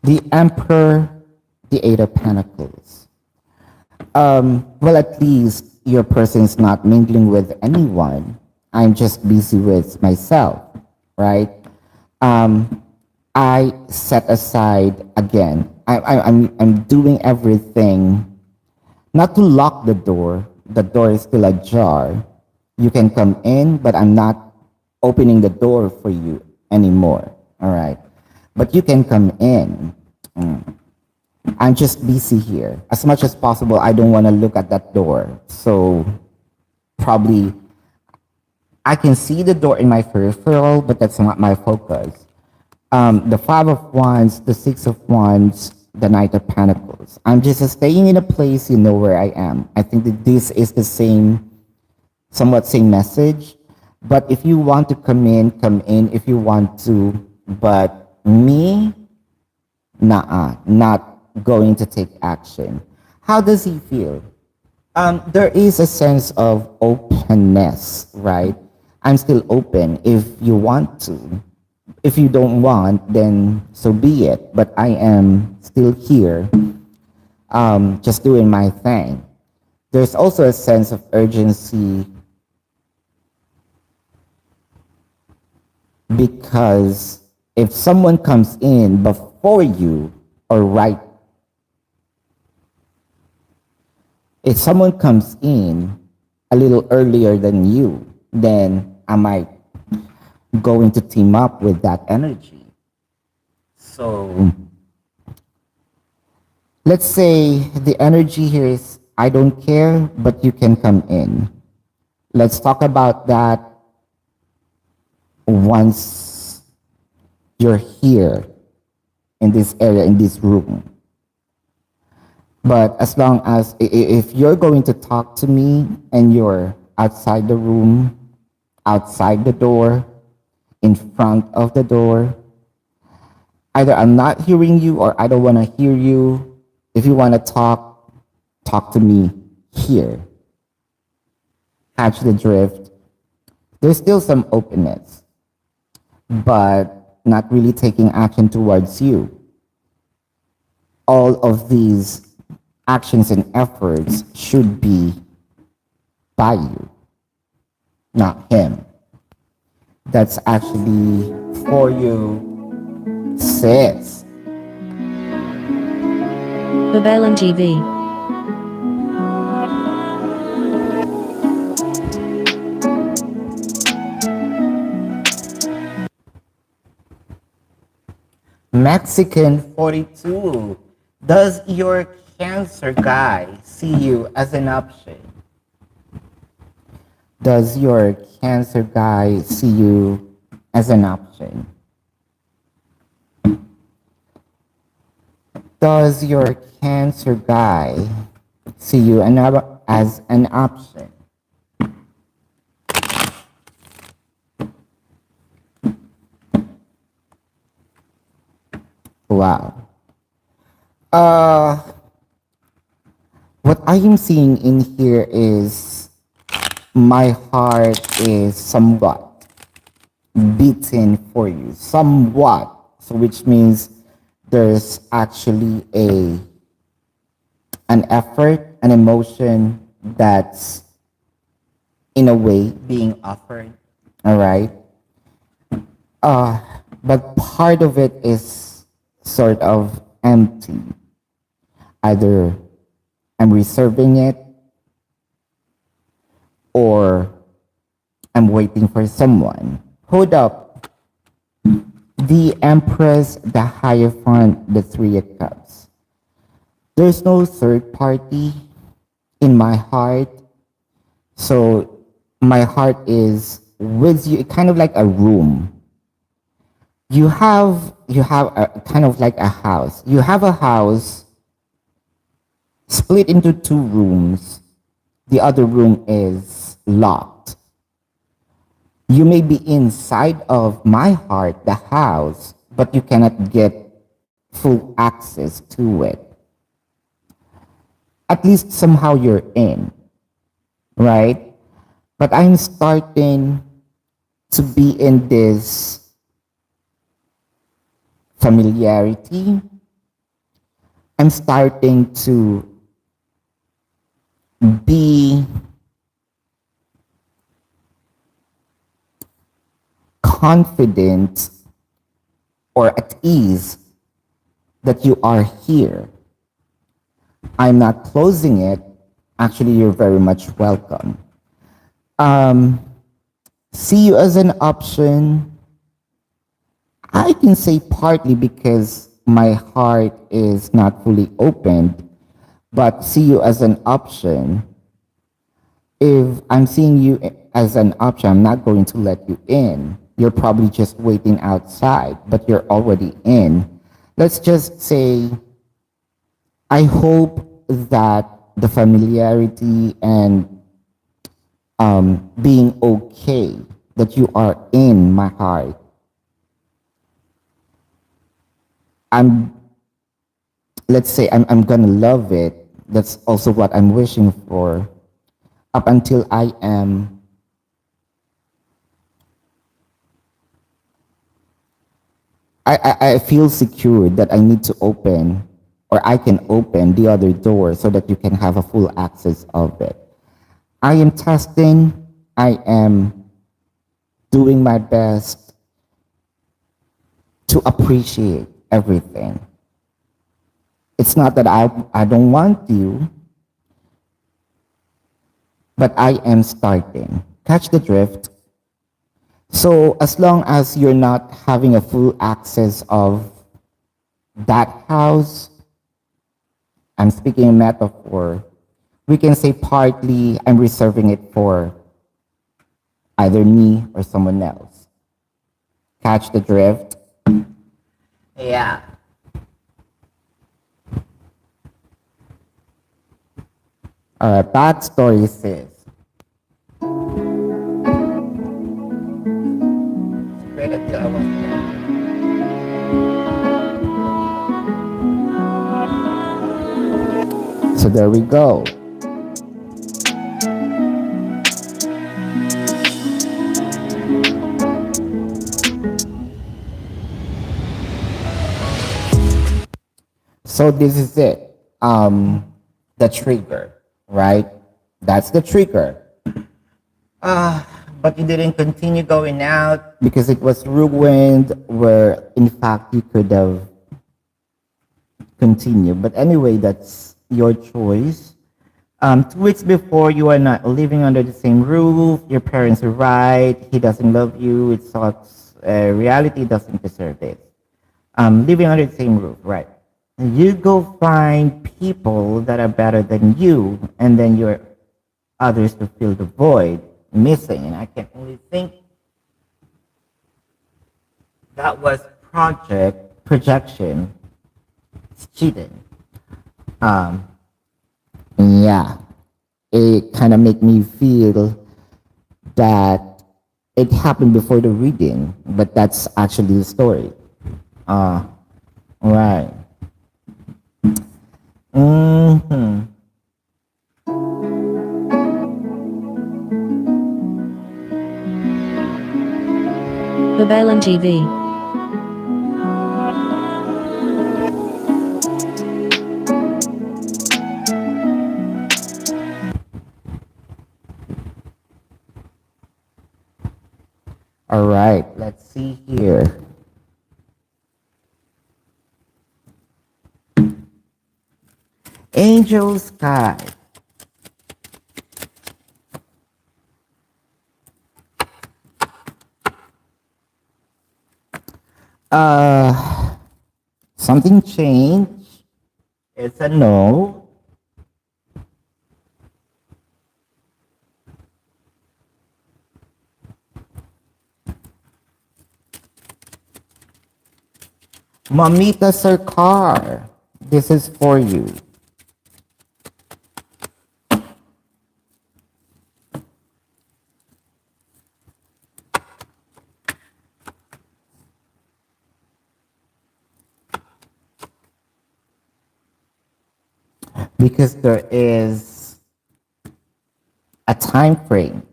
The Emperor, the Eight of Pentacles. Well, at least your person's not mingling with anyone. I'm just busy with myself, right? I set aside again. I'm doing everything not to lock the door. The door is still ajar. You can come in, but I'm not opening the door for you anymore. All right. But you can come in. I'm just busy here. As much as possible, I don't want to look at that door. So probably I can see the door in my peripheral, but that's not my focus. The Five of Wands, the Six of Wands, the Knight of Pentacles. I'm just staying in a place you know where I am. I think that this is the same, somewhat same message. But if you want to come in, come in if you want to. But me, nah, not going to take action. How does he feel? There is a sense of openness, right? I'm still open if you want to. If you don't want, then so be it. But I am still here, just doing my thing. There's also a sense of urgency because if someone comes in before you, or right, if someone comes in a little earlier than you, then I might going to team up with that energy. So let's say the energy here is I don't care, but you can come in. Let's talk about that once you're here in this area, in this room. But as long as if you're going to talk to me and you're outside the room, outside the door, in front of the door, either I'm not hearing you or I don't want to hear you. If you want to talk, talk to me here. Catch the drift. There's still some openness, but not really taking action towards you. All of these actions and efforts should be by you, not him. That's actually for you, sis. Babaylantv. Mexican 42. Does your Cancer guy see you as an option? Does your Cancer guy see you as an option? Does your Cancer guy see you as an option? Wow. What I am seeing in here is my heart is somewhat beaten for you. Somewhat. So which means there's actually an effort, an emotion that's in a way being offered. All right. But part of it is sort of empty. Either I'm reserving it or I'm waiting for someone. Hold up. The Empress, the Hierophant, the Three of Cups. There's no third party in my heart. So my heart is with you, kind of like a room. You have a kind of like a house. You have a house split into two rooms. The other room is locked. You may be inside of my heart, the house, but you cannot get full access to it. At least somehow you're in, right? But I'm starting to be in this familiarity. I'm starting to be confident or at ease that you are here. I'm not closing it. Actually, you're very much welcome. See you as an option. I can say partly because my heart is not fully opened, but see you as an option. If I'm seeing you as an option, I'm not going to let you in. You're probably just waiting outside, but you're already in. Let's just say, I hope that the familiarity and being okay that you are in my heart. I'm, let's say, I'm gonna love it. That's also what I'm wishing for up until I feel secure that I need to open or I can open the other door so that you can have a full access of it. I am testing, I am doing my best to appreciate everything. It's not that I don't want you, but I am starting. Catch the drift. So as long as you're not having a full access of that house, I'm speaking in metaphor, we can say partly I'm reserving it for either me or someone else. Catch the drift? Yeah. Backstory says, wait until I was there. So there we go. So this is it. The trigger, right? That's the trigger. But you didn't continue going out because it was ruined, where in fact you could have continued. But anyway, that's your choice. 2 weeks before, you are not living under the same roof. Your parents are right. He doesn't love you. It sucks. Reality doesn't deserve it. Living under the same roof, right? You go find people that are better than you, and then you're others to fill the void missing. And I can only think that was projection. It's cheating. Yeah, it kind of made me feel that it happened before the reading, but that's actually the story. Right. Mm-hmm. Babaylantv. All right, let's see here. Angel Sky. Something changed. It's a no. Mamita Sarkar, this is for you. Because there is a time frame.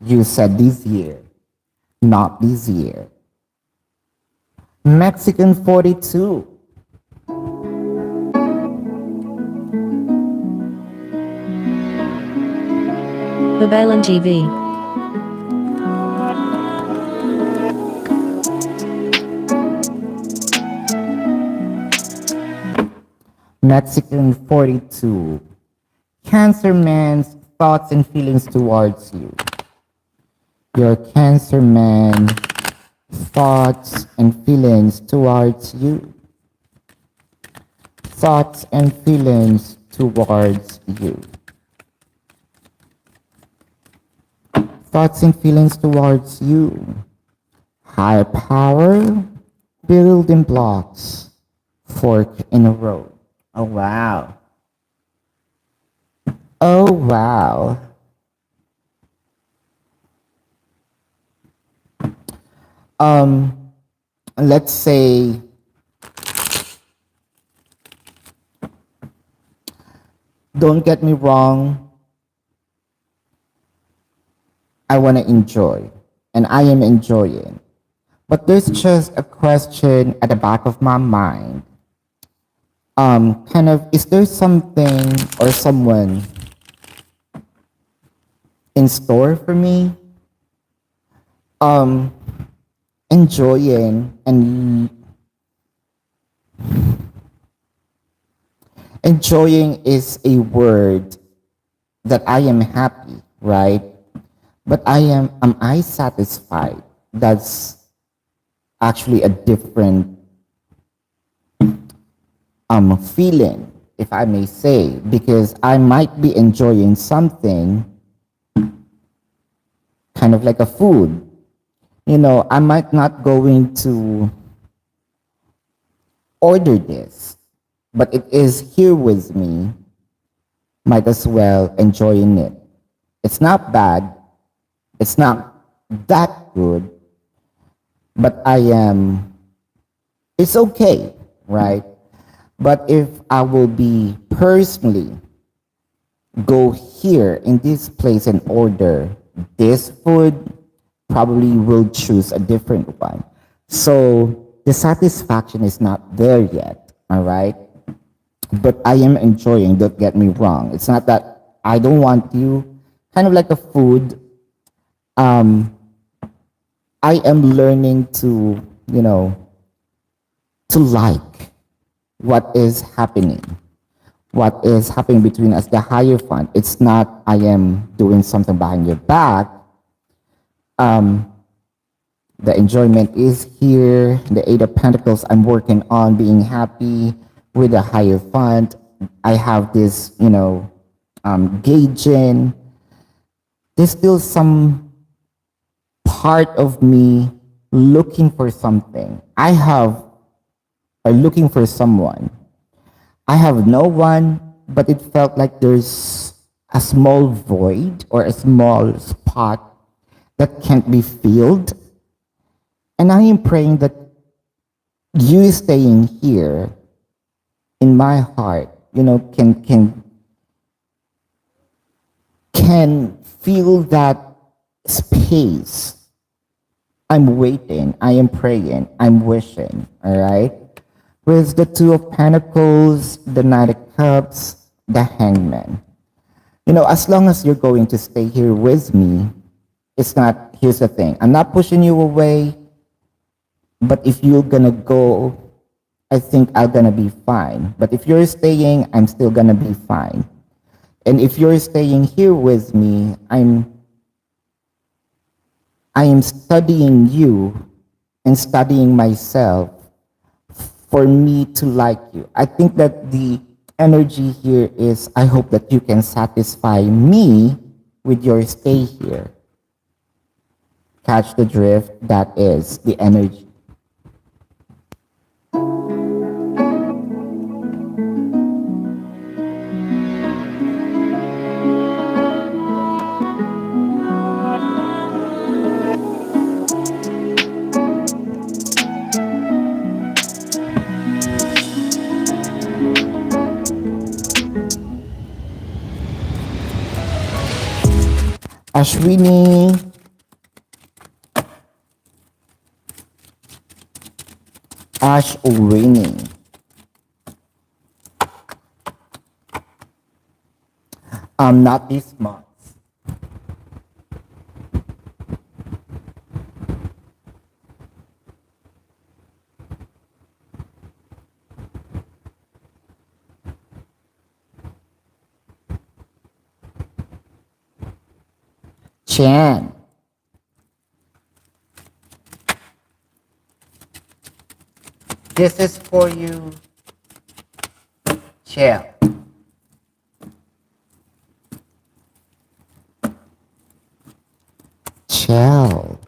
You said this year, not this year. Mexican 42. Babaylantv. Mexican 42. Cancer man's thoughts and feelings towards you. Your Cancer man thoughts and feelings towards you. thoughts and feelings towards you. Thoughts and feelings towards you. Higher power, building blocks, fork in a road. Oh wow. Oh wow. Um, let's say don't get me wrong, I want to enjoy and I am enjoying. But there's just a question at the back of my mind. Kind of, is there something or someone in store for me? Um, enjoying and enjoying is a word that I am happy, right? But am I satisfied? That's actually a different feeling, if I may say, because I might be enjoying something kind of like a food. You know, I might not going to order this, but it is here with me, might as well enjoying it. It's not bad, it's not that good, but it's okay, right? But if I will be personally go here in this place and order this food, probably will choose a different one. So the satisfaction is not there yet, all right? But I am enjoying, don't get me wrong. It's not that I don't want you, kind of like a food. Um, I am learning to, to like what is happening. What is happening between us, the higher fund. It's not I am doing something behind your back. The enjoyment is here. The Eight of Pentacles, I'm working on being happy with the higher fund. I have this, gauging. There's still some part of me looking for something. Or looking for someone. I have no one, but it felt like there's a small void or a small spot that can't be filled. And I am praying that you staying here in my heart, can feel that space. I'm waiting, I am praying, I'm wishing, all right? With the Two of Pentacles, the Knight of Cups, the Hangman. As long as you're going to stay here with me, here's the thing, I'm not pushing you away, but if you're gonna go, I think I'm gonna be fine. But if you're staying, I'm still gonna be fine. And if you're staying here with me, I am studying you and studying myself for me to like you. I think that the energy here is I hope that you can satisfy me with your stay here. Catch the drift, that is the energy. Ashwini, Ash Owini. Not this month. Chan. This is for you. Chill. Chill.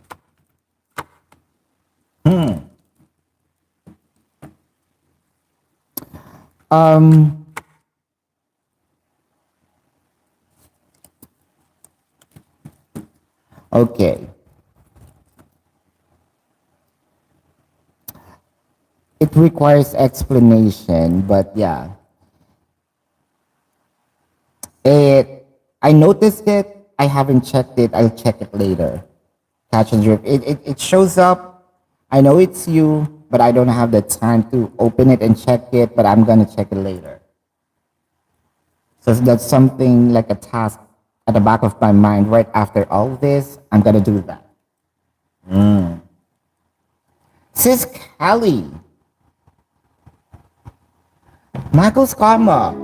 Um, okay. It requires explanation, but yeah. It I noticed it, I haven't checked it, I'll check it later. Catch and drift. It shows up. I know it's you, but I don't have the time to open it and check it, but I'm gonna check it later. So that's something like a task at the back of my mind. Right after all this, I'm gonna do that. Sis Kelly, Michael's Karma.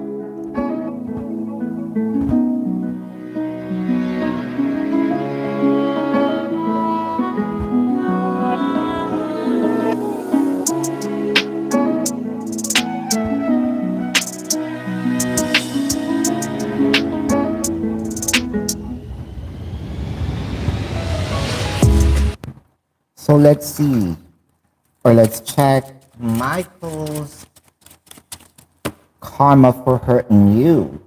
So let's see, or let's check Michael's karma for hurting you.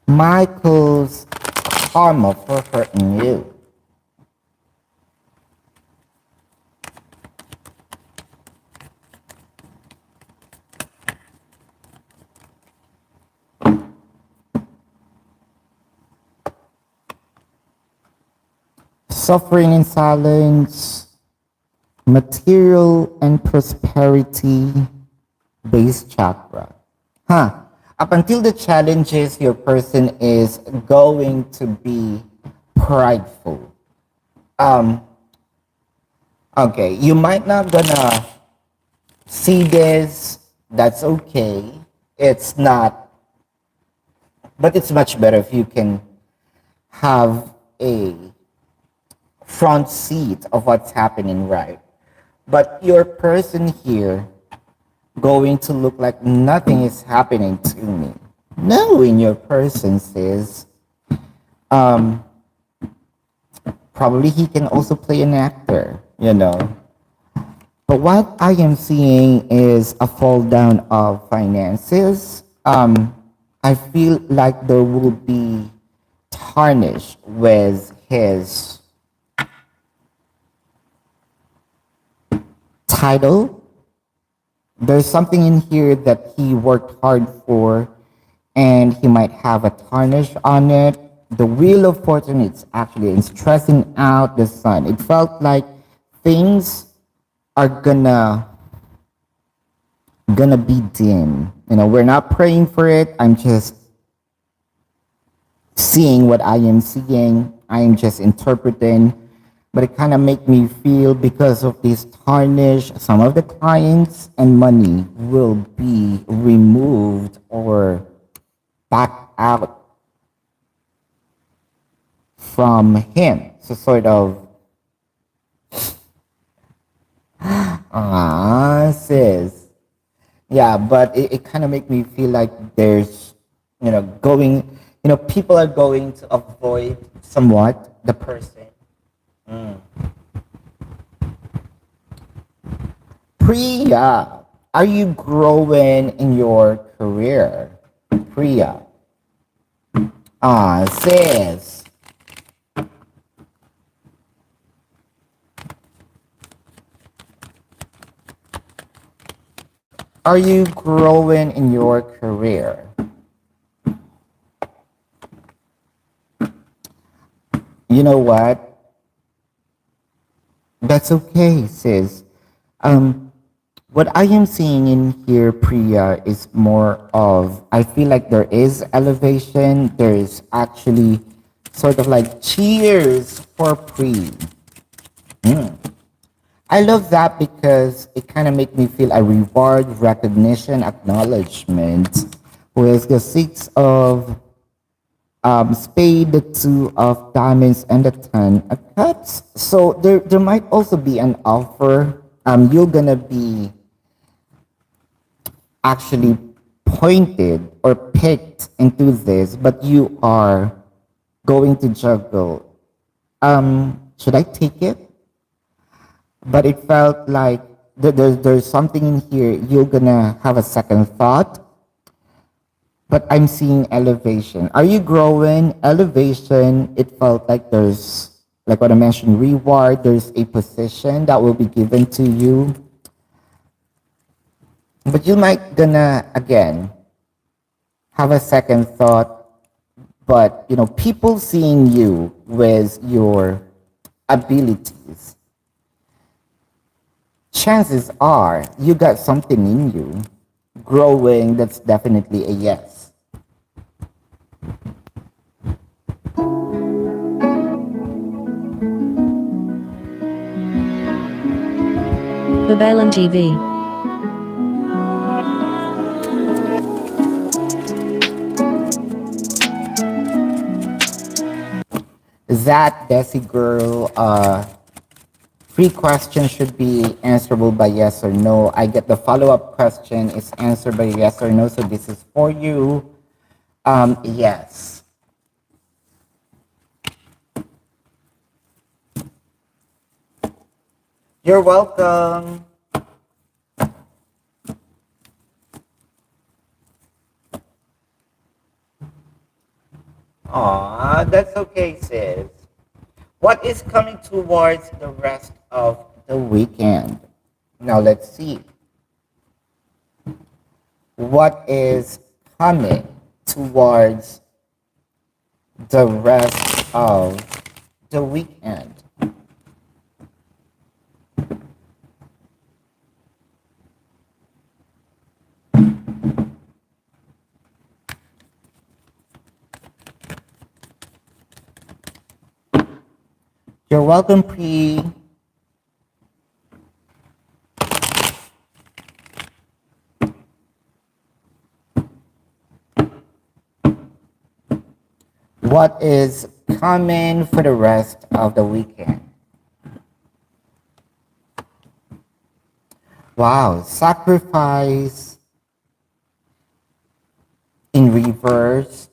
Michael's karma for hurting you. Suffering in silence, material and prosperity based chakra. Huh. Up until the challenges, your person is going to be prideful. Okay, you might not gonna see this. That's okay. It's not, but it's much better if you can have a front seat of what's happening, right? But your person here going to look like nothing is happening to me. No, in your person says, probably he can also play an actor, you know. But what I am seeing is a fall down of finances. I feel like there will be tarnish with his title. There's something in here that he worked hard for, and he might have a tarnish on it. The Wheel of Fortune is actually in stressing out the sun. It felt like things are gonna be dim. You know, we're not praying for it. I'm just seeing what I am seeing. I am just interpreting. But it kind of make me feel because of this tarnish, some of the clients and money will be removed or back out from him. So sort of, sis. Yeah, but it kind of make me feel like there's, going, people are going to avoid somewhat the person. Priya, are you growing in your career? Priya. Sis. Are you growing in your career? You know what? That's okay, sis. What I am seeing in here, Priya, is more of, I feel like there is elevation. There is actually sort of like cheers for Pri. I love that because it kind of makes me feel a reward, recognition, acknowledgement with the six of spade, the two of diamonds, and the 10 of cups. So there might also be an offer. You're gonna be actually pointed or picked into this, but you are going to juggle. Should I take it? But it felt like there's something in here. You're gonna have a second thought, but I'm seeing elevation. Are you growing? Elevation, it felt like there's, like what I mentioned, reward. There's a position that will be given to you. But you might gonna, again, have a second thought, but people seeing you with your abilities, chances are you got something in you growing. That's definitely a yes. Babaylantv. That Desi girl, free question should be answerable by yes or no. I get the follow-up question is answered by yes or no, so this is for you. Yes. You're welcome. Aw, that's okay, sis. What is coming towards the rest of the weekend? Now let's see. What is coming towards the rest of the weekend? You're welcome, Pri. What is coming for the rest of the weekend? Wow, sacrifice in reverse,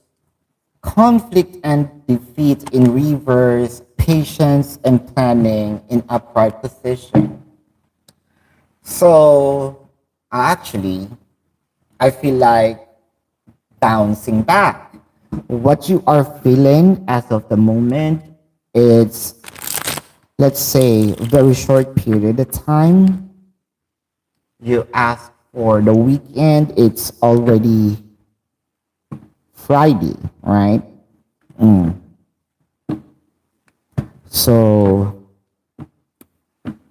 conflict and defeat in reverse, patience and planning in upright position. So actually, I feel like bouncing back. What you are feeling as of the moment, it's, let's say, very short period of time. You ask for the weekend, it's already Friday, right? So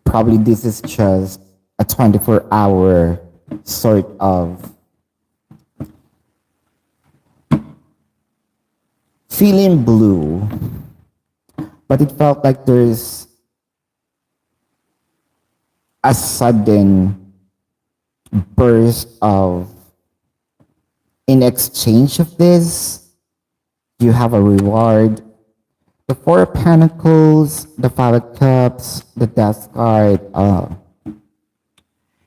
probably this is just a 24-hour sort of feeling blue, but it felt like there's a sudden burst of, in exchange of this, you have a reward. The Four of Pentacles, the Five of Cups, the Death card.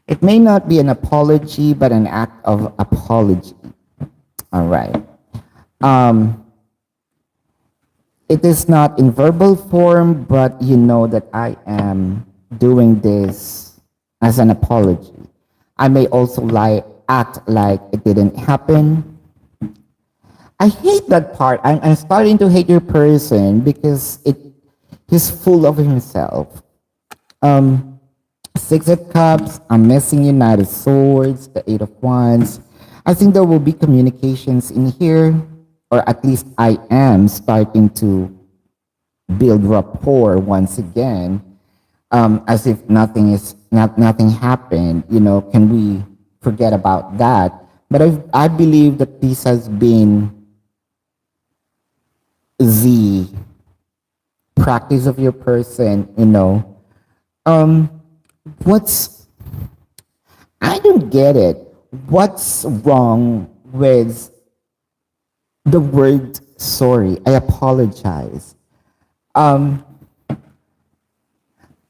It may not be an apology, but an act of apology. All right. It is not in verbal form, but you know that I am doing this as an apology. I may also act like it didn't happen. I hate that part. I'm starting to hate your person because he's full of himself. Six of Cups, I'm missing United Swords, the Eight of Wands. I think there will be communications in here, or at least I am starting to build rapport once again, as if nothing happened. Can we forget about that? But I believe that this has been the practice of your person. What's I don't get it. What's wrong with the word sorry. I apologize. Um,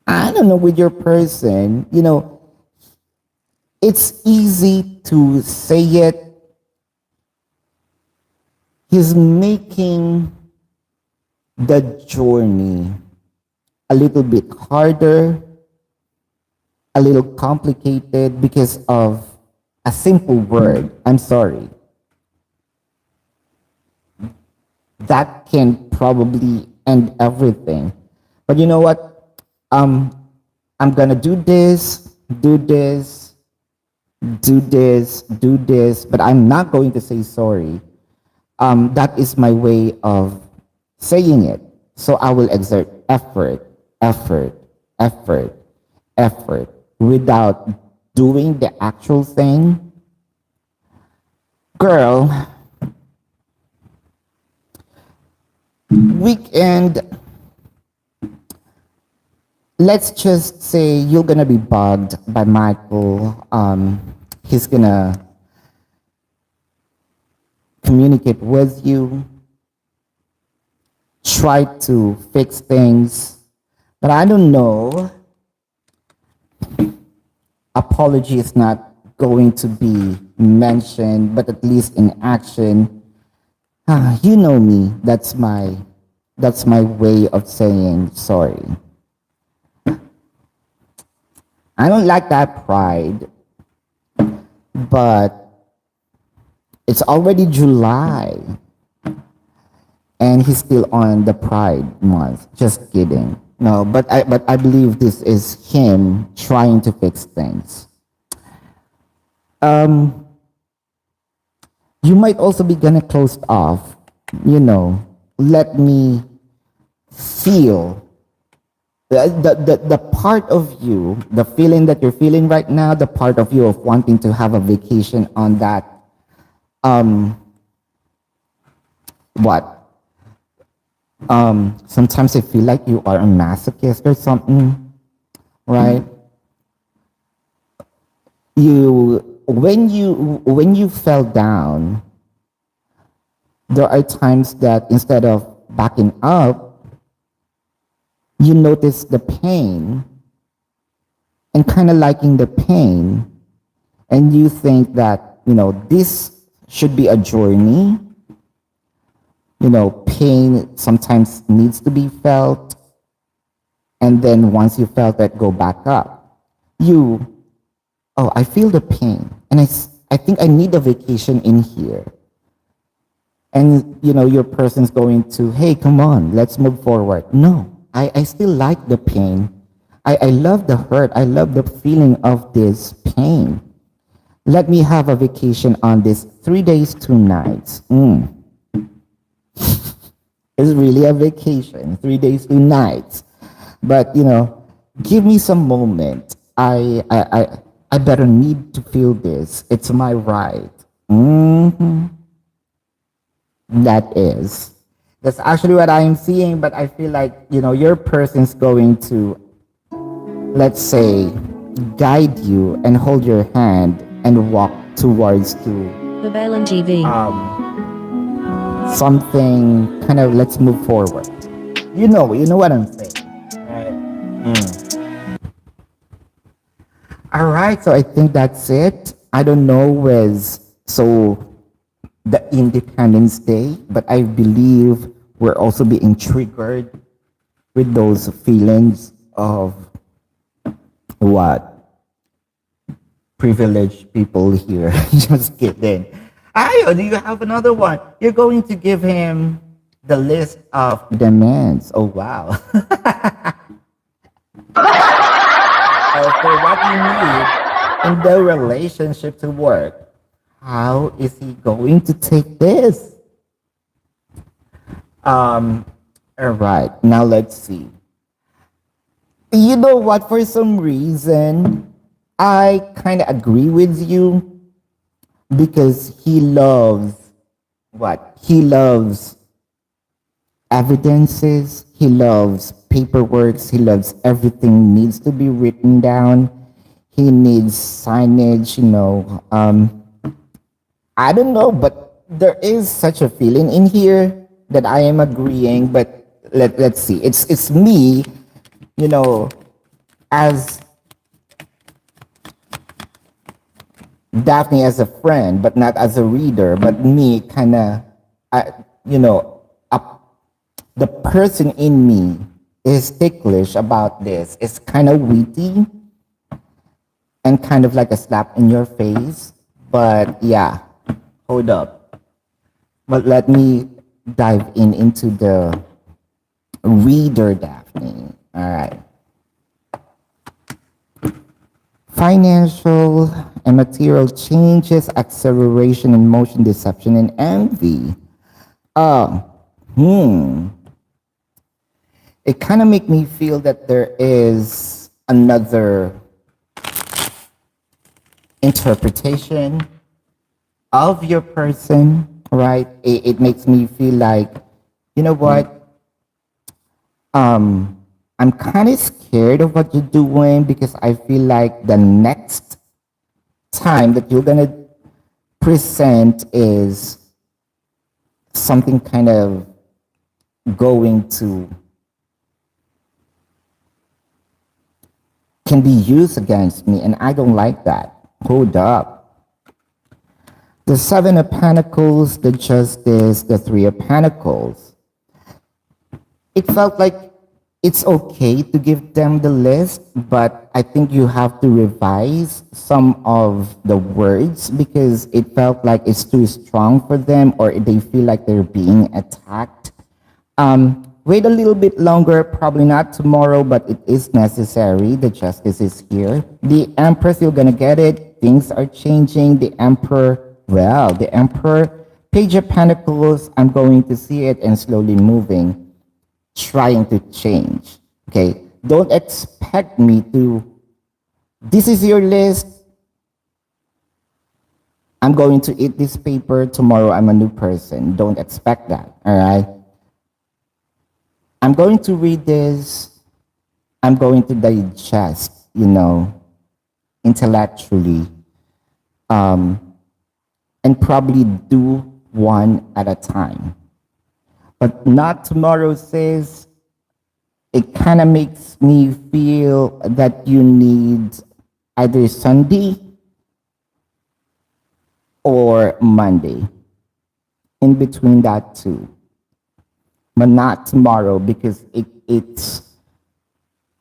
I don't know with your person, it's easy to say it. He's making the journey a little bit harder, a little complicated because of a simple word. I'm sorry. That can probably end everything. But you know what? I'm gonna do this, do this, do this, do this, but I'm not going to say sorry. That is my way of saying it. So I will exert effort, effort, effort, effort without doing the actual thing. Girl, weekend, let's just say you're gonna be bugged by Michael. He's gonna communicate with you, try to fix things, but I don't know. Apology is not going to be mentioned, but at least in action, you know me. That's my way of saying sorry. I don't like that pride, but it's already July and he's still on the Pride Month. Just kidding. No, but I believe this is him trying to fix things. You might also be gonna closed off. Let me feel the part of you, the feeling that you're feeling right now, the part of you of wanting to have a vacation on that. What? Sometimes I feel like you are a masochist or something, right? When you fell down, there are times that instead of backing up, you notice the pain and kind of liking the pain, and you think that this should be a journey. Pain sometimes needs to be felt, and then once you felt that, go back up. I feel the pain, and I think I need a vacation in here. And your person's going to, hey, come on, let's move forward. No, I still like the pain. I love the hurt. I love the feeling of this pain. Let me have a vacation on this 3 days, 2 nights. It's really a vacation, 3 days, 2 nights. But give me some moment. I better need to feel this. It's my right. That's actually what I'm seeing. But I feel like your person's going to, let's say, guide you and hold your hand and walk towards to Babaylantv. something kind of, let's move forward. You know what I'm saying, right? All right, so I think that's it. I don't know the Independence Day, but I believe we're also being triggered with those feelings of what privileged people here. Just kidding. Do you have another one? You're going to give him the list of demands. Oh, wow. For what you need in the relationship to work. How is he going to take this? All right, now let's see. You know what? For some reason, I kind of agree with you because he loves what? He loves evidences. He loves paperwork. He loves everything needs to be written down. He needs signage, I don't know, but there is such a feeling in here that I am agreeing, but let's see. It's me, you know, as Daphne as a friend, but not as a reader, but me kind of, you know, a, the person in me is ticklish about this. It's kind of witty and kind of like a slap in your face. But yeah, hold up. But let me dive into the reader, Daphne. All right. Financial and material changes, acceleration in motion, deception, and envy. Oh, It kind of make me feel that there is another interpretation of your person, right? It makes me feel like, you know what? I'm kind of scared of what you're doing because I feel like the next time that you're gonna present is something kind of going to can be used against me, and I don't like that. Hold up. The Seven of Pentacles, the Justice, the Three of Pentacles. It felt like it's okay to give them the list, but I think you have to revise some of the words because it felt like it's too strong for them or they feel like they're being attacked. Wait a little bit longer, probably not tomorrow, but it is necessary. The justice is here. The Empress, you're gonna get it. Things are changing. The Emperor, well, the Emperor, Page of Pentacles, I'm going to see it and slowly moving, trying to change. Okay, don't expect me to, this is your list. I'm going to eat this paper. Tomorrow I'm a new person. Don't expect that, all right? I'm going to read this. I'm going to digest, intellectually, and probably do one at a time. But not tomorrow, sis. It kind of makes me feel that you need either Sunday or Monday. In between that two. But not tomorrow because it's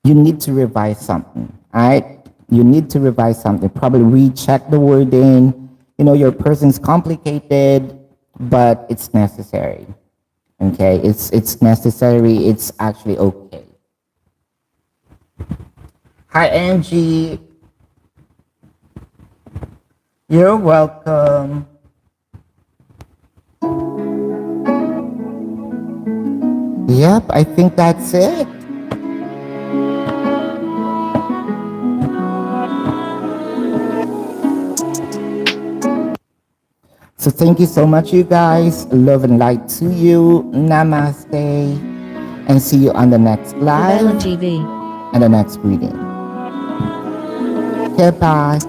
you need to revise something, all right? You need to revise something. Probably recheck the wording. Your person's complicated, but it's necessary. Okay, it's necessary. It's actually okay. Hi, Angie. You're welcome. Yep, I think that's it. So thank you so much, you guys. Love and light to you. Namaste. And see you on the next live Babaylantv. and the next reading. Okay, bye.